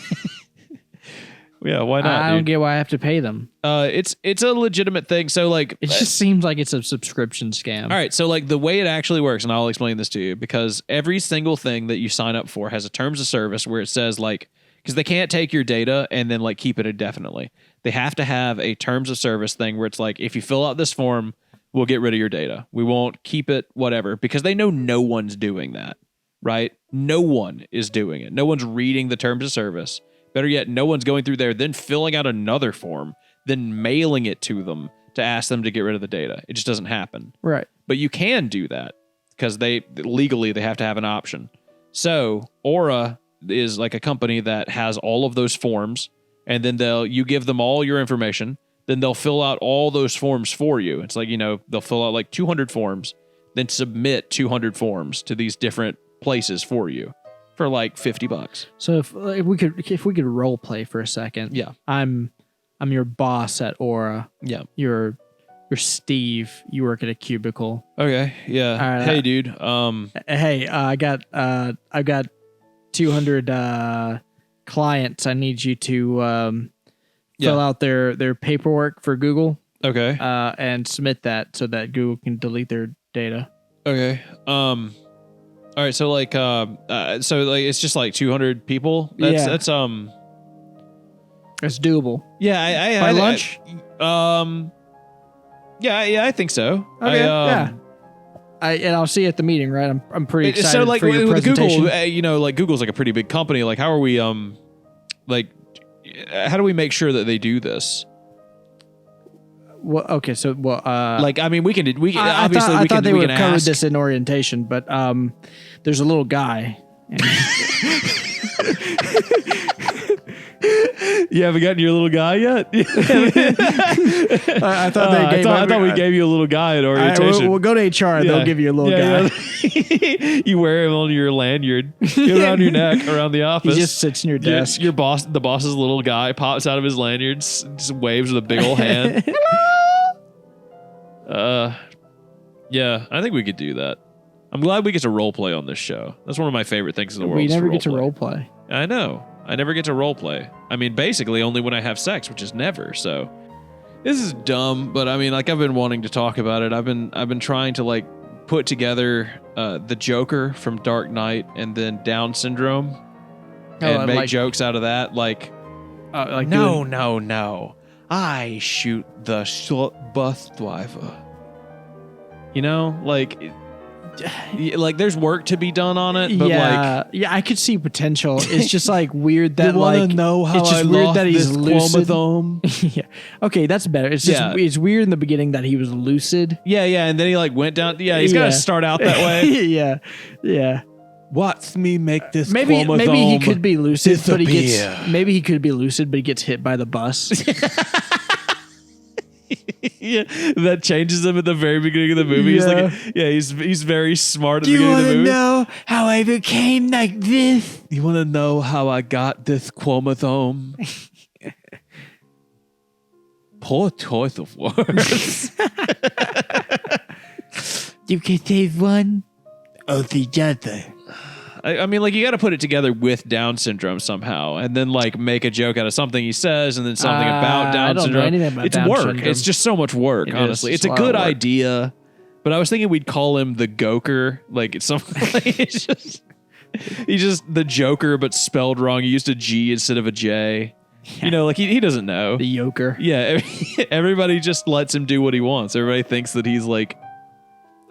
Yeah, why not? I don't get why I have to pay them. It's a legitimate thing. So like, it just seems like it's a subscription scam. All right, so like the way it actually works, and I'll explain this to you, because every single thing that you sign up for has a terms of service where it says like, because they can't take your data and then like keep it indefinitely. They have to have a terms of service thing where it's like, if you fill out this form, we'll get rid of your data. We won't keep it, whatever, because they know no one's doing that, right? No one is doing it. No one's reading the terms of service. Better yet, no one's going through there, then filling out another form, then mailing it to them to ask them to get rid of the data. It just doesn't happen. Right. But you can do that because legally they have to have an option. So Aura is like a company that has all of those forms, and then you give them all your information, then they'll fill out all those forms for you. It's like, they'll fill out like 200 forms, then submit 200 forms to these different places for you. For like $50. So if we could role play for a second. Yeah. I'm your boss at Aura. Yeah. You're Steve. You work at a cubicle. Okay. Yeah. All right, hey, dude. Hey, I've got 200 clients. I need you to fill out their paperwork for Google. Okay. And submit that so that Google can delete their data. Okay. All right, so like, it's just like 200 people. That's it's doable. Yeah, by lunch. Yeah, I think so. Okay, yeah. And I'll see you at the meeting, right? I'm pretty excited. So like for your with presentation. Google, like Google's like a pretty big company. Like, how are we? Like, how do we make sure that they do this? Well, okay, so Like, I mean, we can I obviously thought, we can they we would can have covered ask. this in orientation, but there's a little guy. And You haven't gotten your little guy yet? I thought they gave. I thought we gave you a little guy at orientation. We'll go to HR and they'll give you a little guy. Yeah. You wear him on your lanyard, around your neck, around the office. He just sits in your desk. Your boss, the boss's little guy, pops out of his lanyard, just waves with a big old hand. Yeah, I think we could do that. I'm glad we get to role play on this show. That's one of my favorite things in the world. We never get to role play. I know. I never get to role play. I mean, basically only when I have sex, which is never. So this is dumb, but I mean, like I've been wanting to talk about it. I've been trying to like put together the Joker from Dark Knight and then Down syndrome and make jokes out of that. Like no. I shoot the short bus driver. You know, like there's work to be done on it, but I could see potential. It's just like weird that you like know how it's just I weird lost that he's this lucid. chromosome. Yeah. Okay, that's better. It's just it's weird in the beginning that he was lucid. Yeah, and then he like went down. Yeah, he's got to start out that way. yeah. Watch me make this maybe he could be lucid, but he could be lucid, but he gets hit by the bus. Yeah, that changes him at the very beginning of the movie. Yeah. He's very smart at the beginning of the movie. Do you want to know how I became like this? You want to know how I got this chromosome? Poor choice of words. You can save one or the other. I mean, like, you got to put it together with Down syndrome somehow, and then like make a joke out of something he says, and then something about Down syndrome. Know anything about it's Down work. syndrome. It's just so much work. Honestly, it's a good idea. But I was thinking we'd call him the Goker. Like it's something. Like, he's just the Joker, but spelled wrong. He used a G instead of a J. Yeah. You know, like he doesn't know. The Yoker. Yeah, everybody just lets him do what he wants. Everybody thinks that he's like,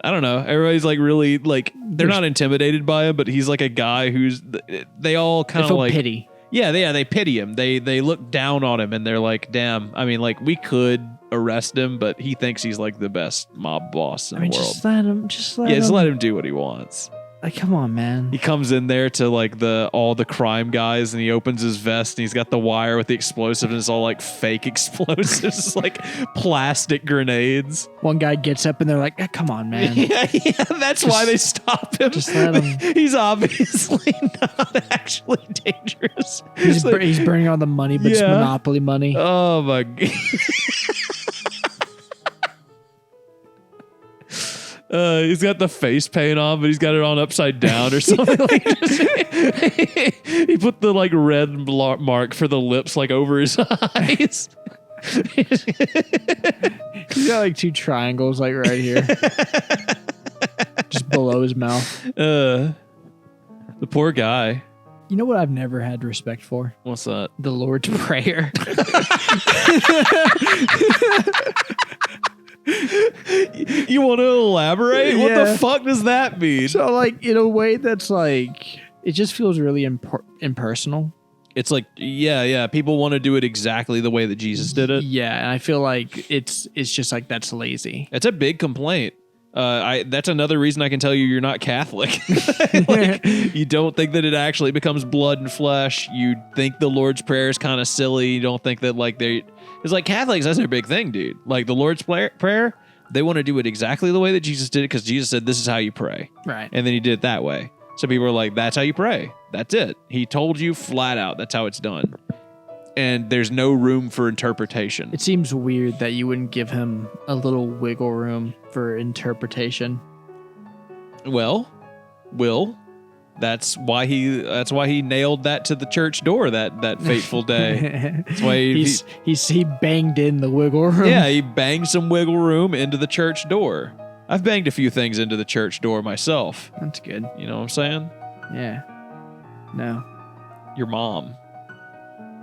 I don't know. Everybody's like really like they're not intimidated by him, but he's like a guy who's they all kind of like pity. Yeah, they pity him. They look down on him and they're like, damn. I mean, like we could arrest him, but he thinks he's like the best mob boss in the world. Just let him. Just let him do what he wants. Like, come on, man. He comes in there to like all the crime guys, and he opens his vest, and he's got the wire with the explosive, and it's all like fake explosives, like plastic grenades. One guy gets up, and they're like, "Come on, man." Yeah, that's why they stop him. Just let him. He's obviously not actually dangerous. He's burning all the money, but it's Monopoly money. Oh my god. He's got the face paint on, but he's got it on upside down or something. Like he put the like red mark for the lips like over his eyes. He's got like two triangles like right here, just below his mouth. The poor guy. You know what I've never had respect for? What's that? The Lord's Prayer. You want to elaborate? What the fuck does that mean? So, like, in a way that's like, it just feels really impersonal. It's like, yeah. People want to do it exactly the way that Jesus did it. Yeah, and I feel like it's just like that's lazy. It's a big complaint. That's another reason I can tell you you're not Catholic. Like, you don't think that it actually becomes blood and flesh. You think the Lord's Prayer is kind of silly. You don't think that like it's like Catholics, that's their big thing, dude. Like the Lord's Prayer, they want to do it exactly the way that Jesus did it because Jesus said this is how you pray. Right. And then he did it that way. So people are like, that's how you pray. That's it. He told you flat out. That's how it's done. And there's no room for interpretation. It seems weird that you wouldn't give him a little wiggle room for interpretation. Well, that's why he nailed that to the church door that fateful day. That's why he banged in the wiggle room. Yeah, he banged some wiggle room into the church door. I've banged a few things into the church door myself. That's good. You know what I'm saying? Yeah. No. Your mom.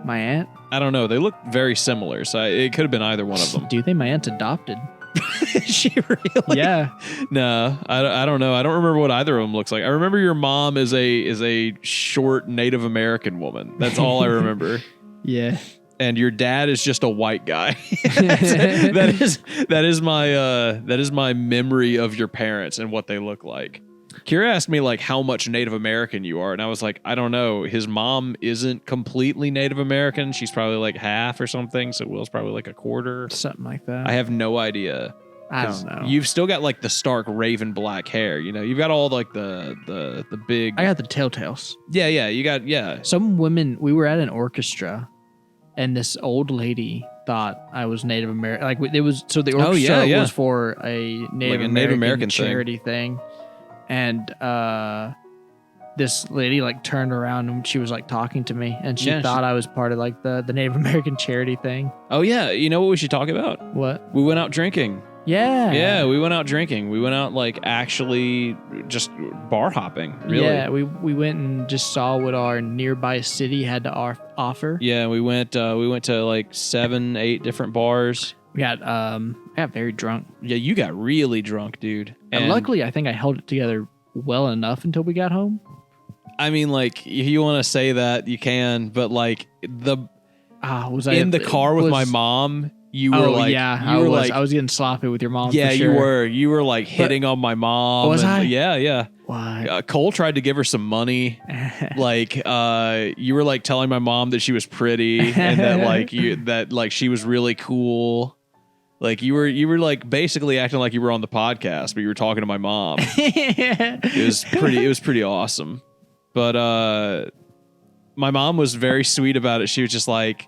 My aunt? I don't know. They look very similar, so it could have been either one of them. Do you think my aunt's adopted? Is she really? Yeah. No, I don't know. I don't remember what either of them looks like. I remember your mom is a short Native American woman. That's all I remember. Yeah. And your dad is just a white guy. that is my memory of your parents and what they look like. Kira asked me like how much Native American you are, and I was like, I don't know. His mom isn't completely Native American. She's probably like half or something. So Will's probably like a quarter, something like that. I have no idea. I don't know. You've still got like the stark raven black hair. You know, you've got all like the big. I got the telltales. Yeah, you got Some women. We were at an orchestra. And this old lady thought I was Native American. Like it was, so the orchestra was for a Native American charity thing. And this lady like turned around and she was like talking to me, and she thought I was part of like the Native American charity thing. Oh yeah, you know what we should talk about? What? We went out drinking. Yeah, we went out drinking. We went out like actually just bar hopping. Really? Yeah, we went and just saw what our nearby city had to offer. Yeah, we went to like 7-8 different bars. We got very drunk. Yeah, you got really drunk, dude. And luckily, I think I held it together well enough until we got home. I mean, like, if you want to say that, you can, but like the car with my mom. You were I was getting sloppy with your mom. Yeah, for sure. you were like hitting on my mom. Was I? Yeah. Why? Cole tried to give her some money. Like, you were like telling my mom that she was pretty and that like she was really cool. Like you were like basically acting like you were on the podcast, but you were talking to my mom. It was pretty awesome. But my mom was very sweet about it. She was just like.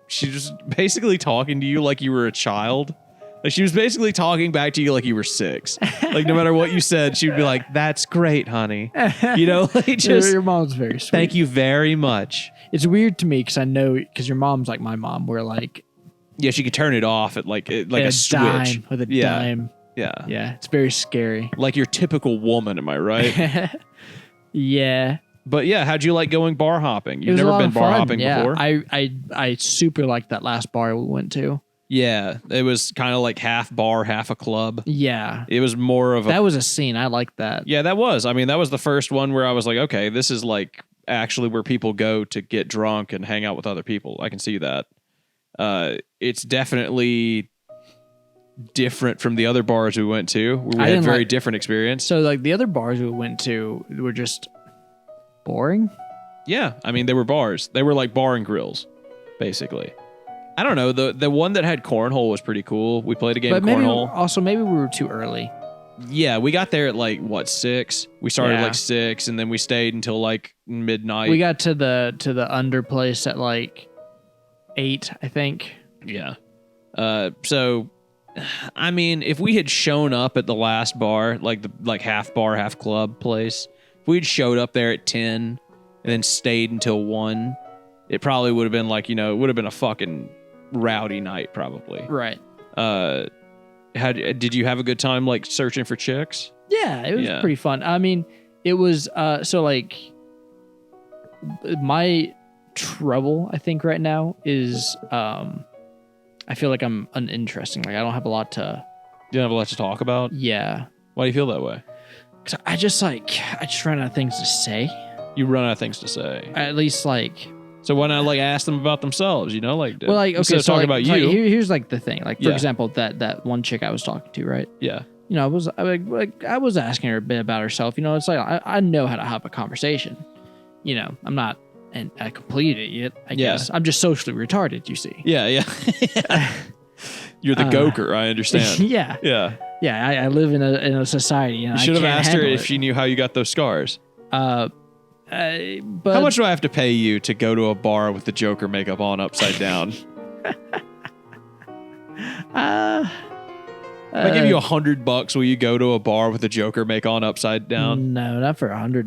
She was basically talking to you like you were a child. Like she was basically talking back to you like you were 6. Like no matter what you said, she would be like, "That's great, honey." You know, like just your mom's very sweet. Thank you very much. It's weird to me because your mom's like my mom. Where like, yeah, she could turn it off at like a switch dime, with a dime. Yeah, it's very scary. Like your typical woman, am I right? Yeah. But yeah, how'd you like going bar hopping? You've never been bar hopping before? I super liked that last bar we went to. Yeah, it was kind of like half bar, half a club. Yeah. It was more of that was a scene. I liked that. Yeah, that was. I mean, that was the first one where I was like, okay, this is like actually where people go to get drunk and hang out with other people. I can see that. It's definitely different from the other bars we went to. We had a very different experience. So like the other bars we went to were just boring? Yeah, I mean they were bars. They were like bar and grills, basically. I don't know. The one that had cornhole was pretty cool. We played a game of cornhole. Maybe we were too early. Yeah, we got there at like 6. We started at like 6, and then we stayed until like midnight. We got to the under place at like 8, I think. Yeah. So, I mean, if we had shown up at the last bar, like half bar, half club place. If we'd showed up there at 10 and then stayed until 1, it probably would have been like, it would have been a fucking rowdy night probably. Right. Did you have a good time like searching for chicks? Yeah, it was pretty fun. I mean, it was so like my trouble I think right now is I feel like I'm uninteresting. Like I don't have a lot to talk about? Yeah. Why do you feel that way? Cause I just run out of things to say. You run out of things to say. At least like. So why not like ask them about themselves? Like well, like okay, so talking about you. Here's like the thing. Like for example, that one chick I was talking to, right? Yeah. I was asking her a bit about herself. It's like I know how to have a conversation. I'm not a complete idiot. I guess I'm just socially retarded. You see? Yeah. You're the goker. I understand. Yeah. Yeah. Yeah, I live in a society. And you should have asked her if she knew how you got those scars. But how much do I have to pay you to go to a bar with the Joker makeup on upside down? If I give you $100, will you go to a bar with the Joker make on upside down? No, not for $100.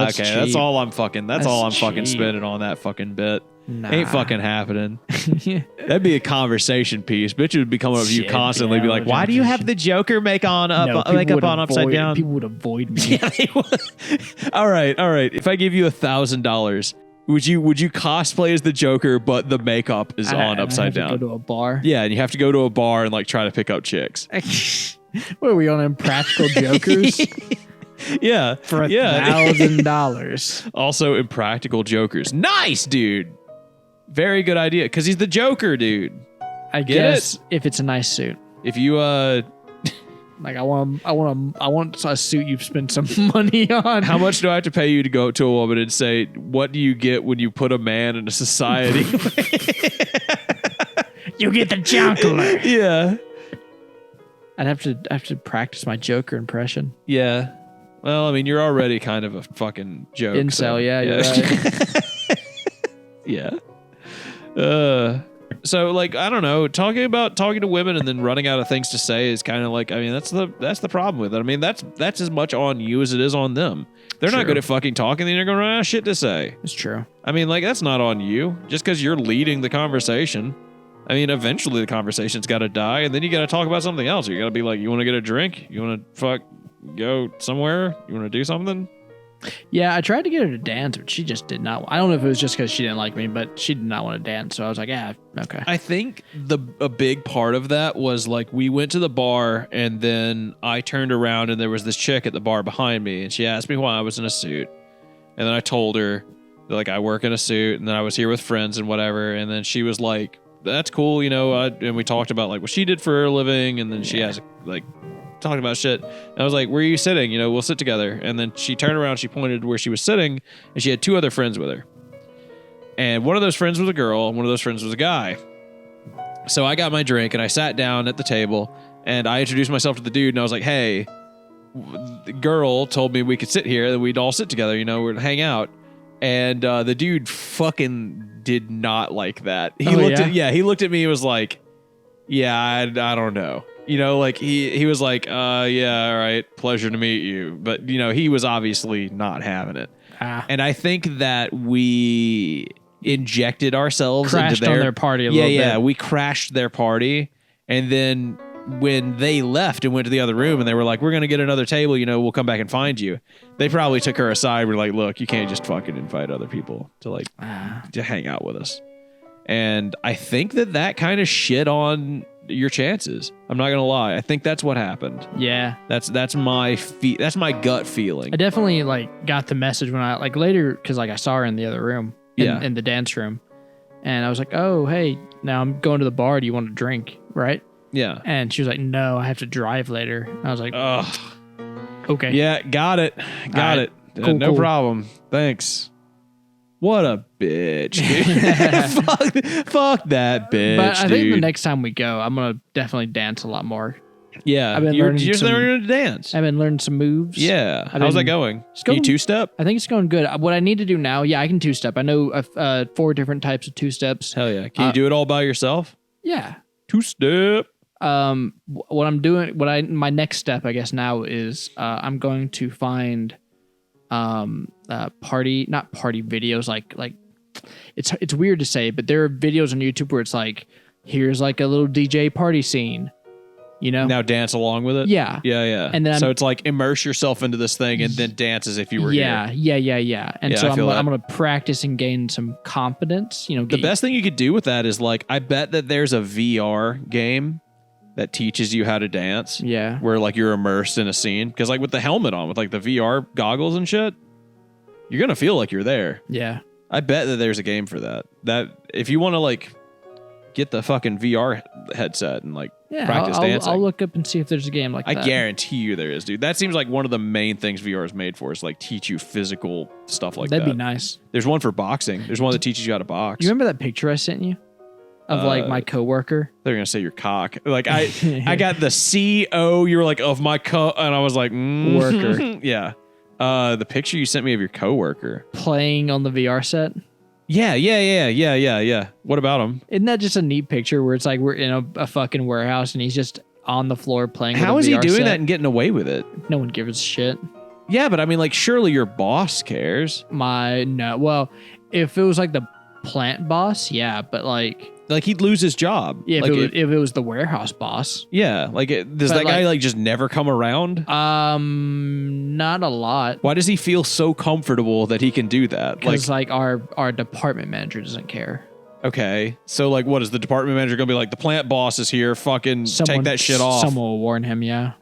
Okay, cheap. that's all I'm fucking spending on that fucking bit. Nah. Ain't fucking happening. That'd be a conversation piece. Bitch would be coming up to you constantly, be like, "Why do you have the Joker makeup on upside down?" People would avoid me. Yeah, they would. All right. If I give you $1,000, would you cosplay as the Joker, but the makeup is on upside down? Go to a bar. Yeah, and you have to go to a bar and like try to pick up chicks. What are we on, Impractical Jokers? Yeah, for $1,000. Also, Impractical Jokers. Nice, dude. Very good idea. Because he's the Joker, dude. I guess if it's a nice suit. If you like I want a suit you've spent some money on. How much do I have to pay you to go to a woman and say, what do you get when you put a man in a society? You get the jugular. Yeah. I'd have to practice my Joker impression. Yeah. Well, I mean, you're already kind of a fucking joke. Incel, so, yeah, you're right. Yeah. So like, I don't know, talking to women and then running out of things to say is kind of like, I mean, that's the problem with it. I mean, that's as much on you as it is on them. They're not good at fucking talking, then they're going to run out of shit to say. It's true. I mean, like, that's not on you. Just because you're leading the conversation. I mean, eventually the conversation's got to die, and then you got to talk about something else. You got to be like, you want to get a drink? You want to go somewhere? You want to do something? Yeah, I tried to get her to dance, but she just did not. I don't know if it was just because she didn't like me, but she did not want to dance. So I was like, yeah, okay. I think a big part of that was like we went to the bar, and then I turned around, and there was this chick at the bar behind me, and she asked me why I was in a suit, and then I told her that, like, I work in a suit, and then I was here with friends and whatever, and then she was like, that's cool, you know, and we talked about like what she did for her living, and then she has like talking about shit. And I was like, where are you sitting? You know, we'll sit together. And then she turned around, she pointed where she was sitting, and she had two other friends with her. And one of those friends was a girl, and one of those friends was a guy. So I got my drink, and I sat down at the table, and I introduced myself to the dude, and I was like, hey, the girl told me we could sit here, that we'd all sit together, you know, we'd hang out. And the dude fucking did not like that. He looked at me and was like, yeah, I don't know. You know, like he was like, yeah, all right, pleasure to meet you. But, you know, he was obviously not having it. And I think that we injected ourselves crashed into on their party a little bit. Yeah, we crashed their party. And then when they left and went to the other room and they were like, we're going to get another table, you know, we'll come back and find you. They probably took her aside. We're like, look, you can't just fucking invite other people to like to hang out with us. And I think that kind of shit on your chances. I'm not going to lie. I think that's what happened. Yeah. That's my gut feeling. I definitely like got the message when I like later, cause like I saw her in the other room in the dance room, and I was like, oh, hey, now I'm going to the bar. Do you want a drink? Right. Yeah. And she was like, no, I have to drive later. And I was like, ugh. Okay. Yeah. Got it. Cool, no cool. problem. Thanks. What a bitch, dude. fuck that bitch, But I think the dude. next time we go, I'm going to definitely dance a lot more. Yeah. I've been you're learning learning to dance. I've been learning some moves. Yeah. How's that going? Can you two-step? I think it's going good. What I need to do now, I can two-step. I know 4 different types of two-steps. Hell yeah. Can you do it all by yourself? Yeah. Two-step. What I'm doing, my next step, I guess now is I'm going to find not party videos like it's weird to say, but there are videos on YouTube where it's like, here's like a little DJ party scene, you know? Now dance along with it? Yeah. Yeah. And then so it's like immerse yourself into this thing and then dance as if you were here. Yeah. And so I'm going to practice and gain some confidence, you know. The best thing you could do with that is like, I bet that there's a VR game that teaches you how to dance. Yeah. Where like you're immersed in a scene. Because like with the helmet on, with like the VR goggles and shit, you're going to feel like you're there. Yeah. I bet that there's a game for that. That if you want to like get the fucking VR headset and like practice dancing. I'll look up and see if there's a game like that. I guarantee you there is, dude. That seems like one of the main things VR is made for, is like teach you physical stuff like that. That'd be nice. There's one for boxing. There's one that teaches you how to box. You remember that picture I sent you of like my coworker? They're gonna say your cock. Like I got the CO. You were like, of my and I was like, worker. Yeah. The picture you sent me of your coworker playing on the VR set. Yeah. What about him? Isn't that just a neat picture where it's like we're in a fucking warehouse and he's just on the floor playing? How is he doing that and getting away with it? No one gives a shit. Yeah, but I mean, like, surely your boss cares. Well, if it was like the plant boss, yeah, but like he'd lose his job. Yeah, like if it was the warehouse boss. Yeah, like does that guy like just never come around? Not a lot. Why does he feel so comfortable that he can do that? Because like our department manager doesn't care. Okay, so like, what is the department manager gonna be like? The plant boss is here. Fucking take that shit off. Someone will warn him. Yeah.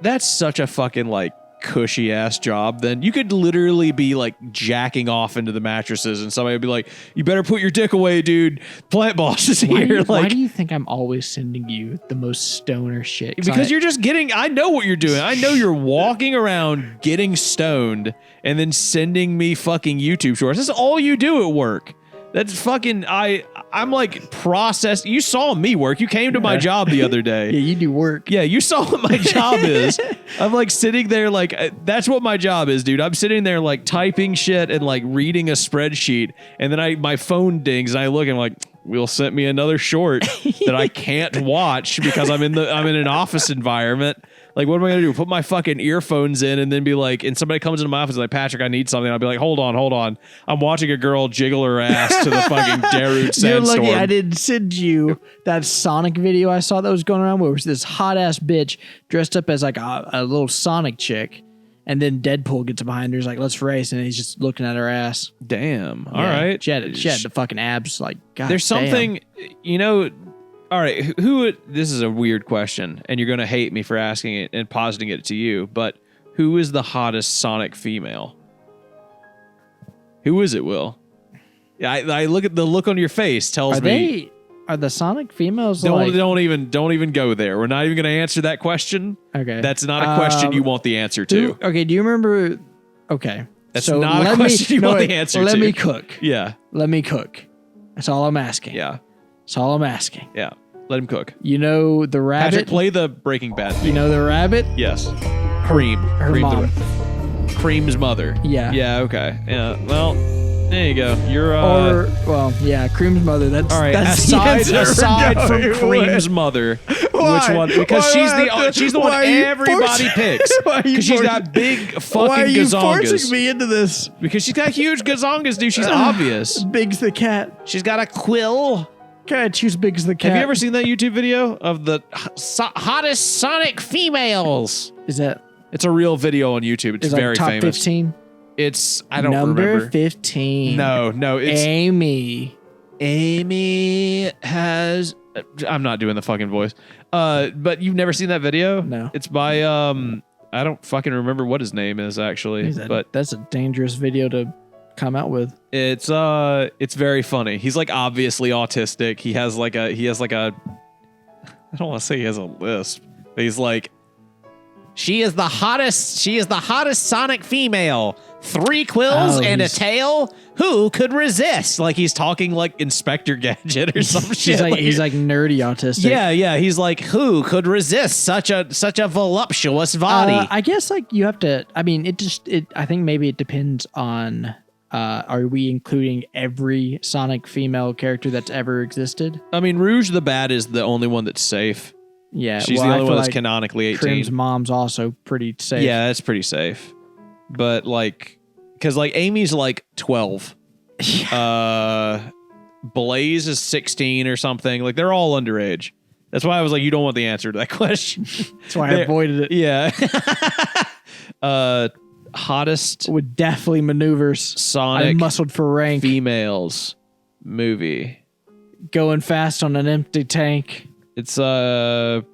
That's such a fucking like cushy ass job, then you could literally be like jacking off into the mattresses and somebody would be like, you better put your dick away, dude. Plant boss is here. Why do you think I'm always sending you the most stoner shit? Because you're just getting, I know what you're doing. I know you're walking around getting stoned and then sending me fucking YouTube shorts. That's all you do at work. That's fucking, I'm like processed. You saw me work. You came to my job the other day. Yeah, you do work. Yeah, you saw what my job is. I'm like sitting there like, that's what my job is, dude. I'm sitting there like typing shit and like reading a spreadsheet. And then my phone dings and I look and I'm like, Will sent me another short that I can't watch because I'm in an office environment. Like, what am I going to do? Put my fucking earphones in and then be like, and somebody comes into my office like, Patrick, I need something. I'll be like, hold on. I'm watching a girl jiggle her ass to the fucking Darude sandstorm. You're lucky I didn't send you that Sonic video I saw that was going around where it was this hot ass bitch dressed up as like a little Sonic chick. And then Deadpool gets behind her. He's like, let's race. And he's just looking at her ass. Damn. All right. She had the fucking abs. Like, God There's something, all right, this is a weird question, and you're going to hate me for asking it and positing it to you, but who is the hottest Sonic female? Who is it, Will? I look at the look on your face tells me. Are the Sonic females don't even go there. We're not even going to answer that question. Okay. That's not a question you want the answer to. Okay, do you remember? Okay. That's not a question you want the answer to. Let me cook. Yeah. Let me cook. That's all I'm asking. Yeah. That's all I'm asking. Yeah. Let him cook. You know the rabbit? Patrick, play the Breaking Bad thing. You know the rabbit? Yes. Cream. Her mom. Cream's mother. Yeah. Yeah, okay. Yeah, well, there you go. You're, Cream's mother. That's all right. That's aside from Cream's mother, why? Which one? Because she's the one everybody picks. Because she's got big fucking Why are you gazongas. forcing me into this? Because she's got huge gazongas, dude. She's obvious. Big's the cat. She's got a quill. Can I choose Big's the cat? Have you ever seen that YouTube video of the hottest Sonic females? Is that? It's a real video on YouTube. It's very top famous. 15? It's, I don't remember. remember. Number 15. No, it's Amy. Amy has, I'm not doing the fucking voice. But you've never seen that video? No. It's by, I don't fucking remember what his name is actually, but that's a dangerous video to come out with. It's very funny. He's like obviously autistic. He has like a, I don't want to say he has a lisp, but he's like, she is the hottest Sonic female. 3 quills and a tail. Who could resist? Like he's talking like Inspector Gadget or some shit. He's like nerdy autistic. Yeah. He's like, who could resist such a voluptuous body? I guess like you have to. I mean, I think maybe it depends on. Are we including every Sonic female character that's ever existed? I mean, Rouge the Bat is the only one that's safe. Yeah, she's the only one that's canonically 18. Cream's mom's also pretty safe. Yeah, that's pretty safe. But like, because like Amy's like 12. Yeah. Blaze is 16 or something. Like they're all underage. That's why I was like, you don't want the answer to that question. That's why I avoided it. Yeah. Hottest with deathly maneuvers. Sonic. I muscled for rank. Females movie. Going fast on an empty tank. It's why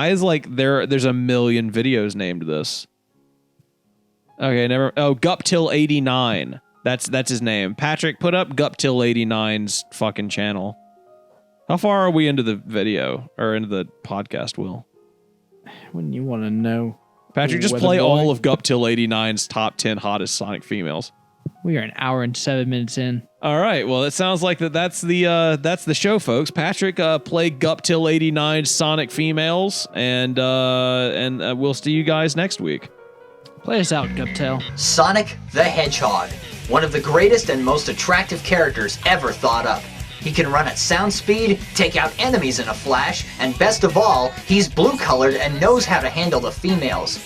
is like there's a million videos named this. Okay, Guptil 89. That's his name. Patrick, put up Guptil 89's fucking channel. How far are we into the video or into the podcast, Will? Wouldn't you want to know? Patrick, just play all of Guptil 89's top 10 hottest Sonic females. We are an hour and 7 minutes in. All right. Well, it sounds like that's the show, folks. Patrick, play Guptil 89 Sonic females, and we'll see you guys next week. Play us out, Guptil. Sonic the Hedgehog, one of the greatest and most attractive characters ever thought up. He can run at sound speed, take out enemies in a flash, and best of all, he's blue-colored and knows how to handle the females.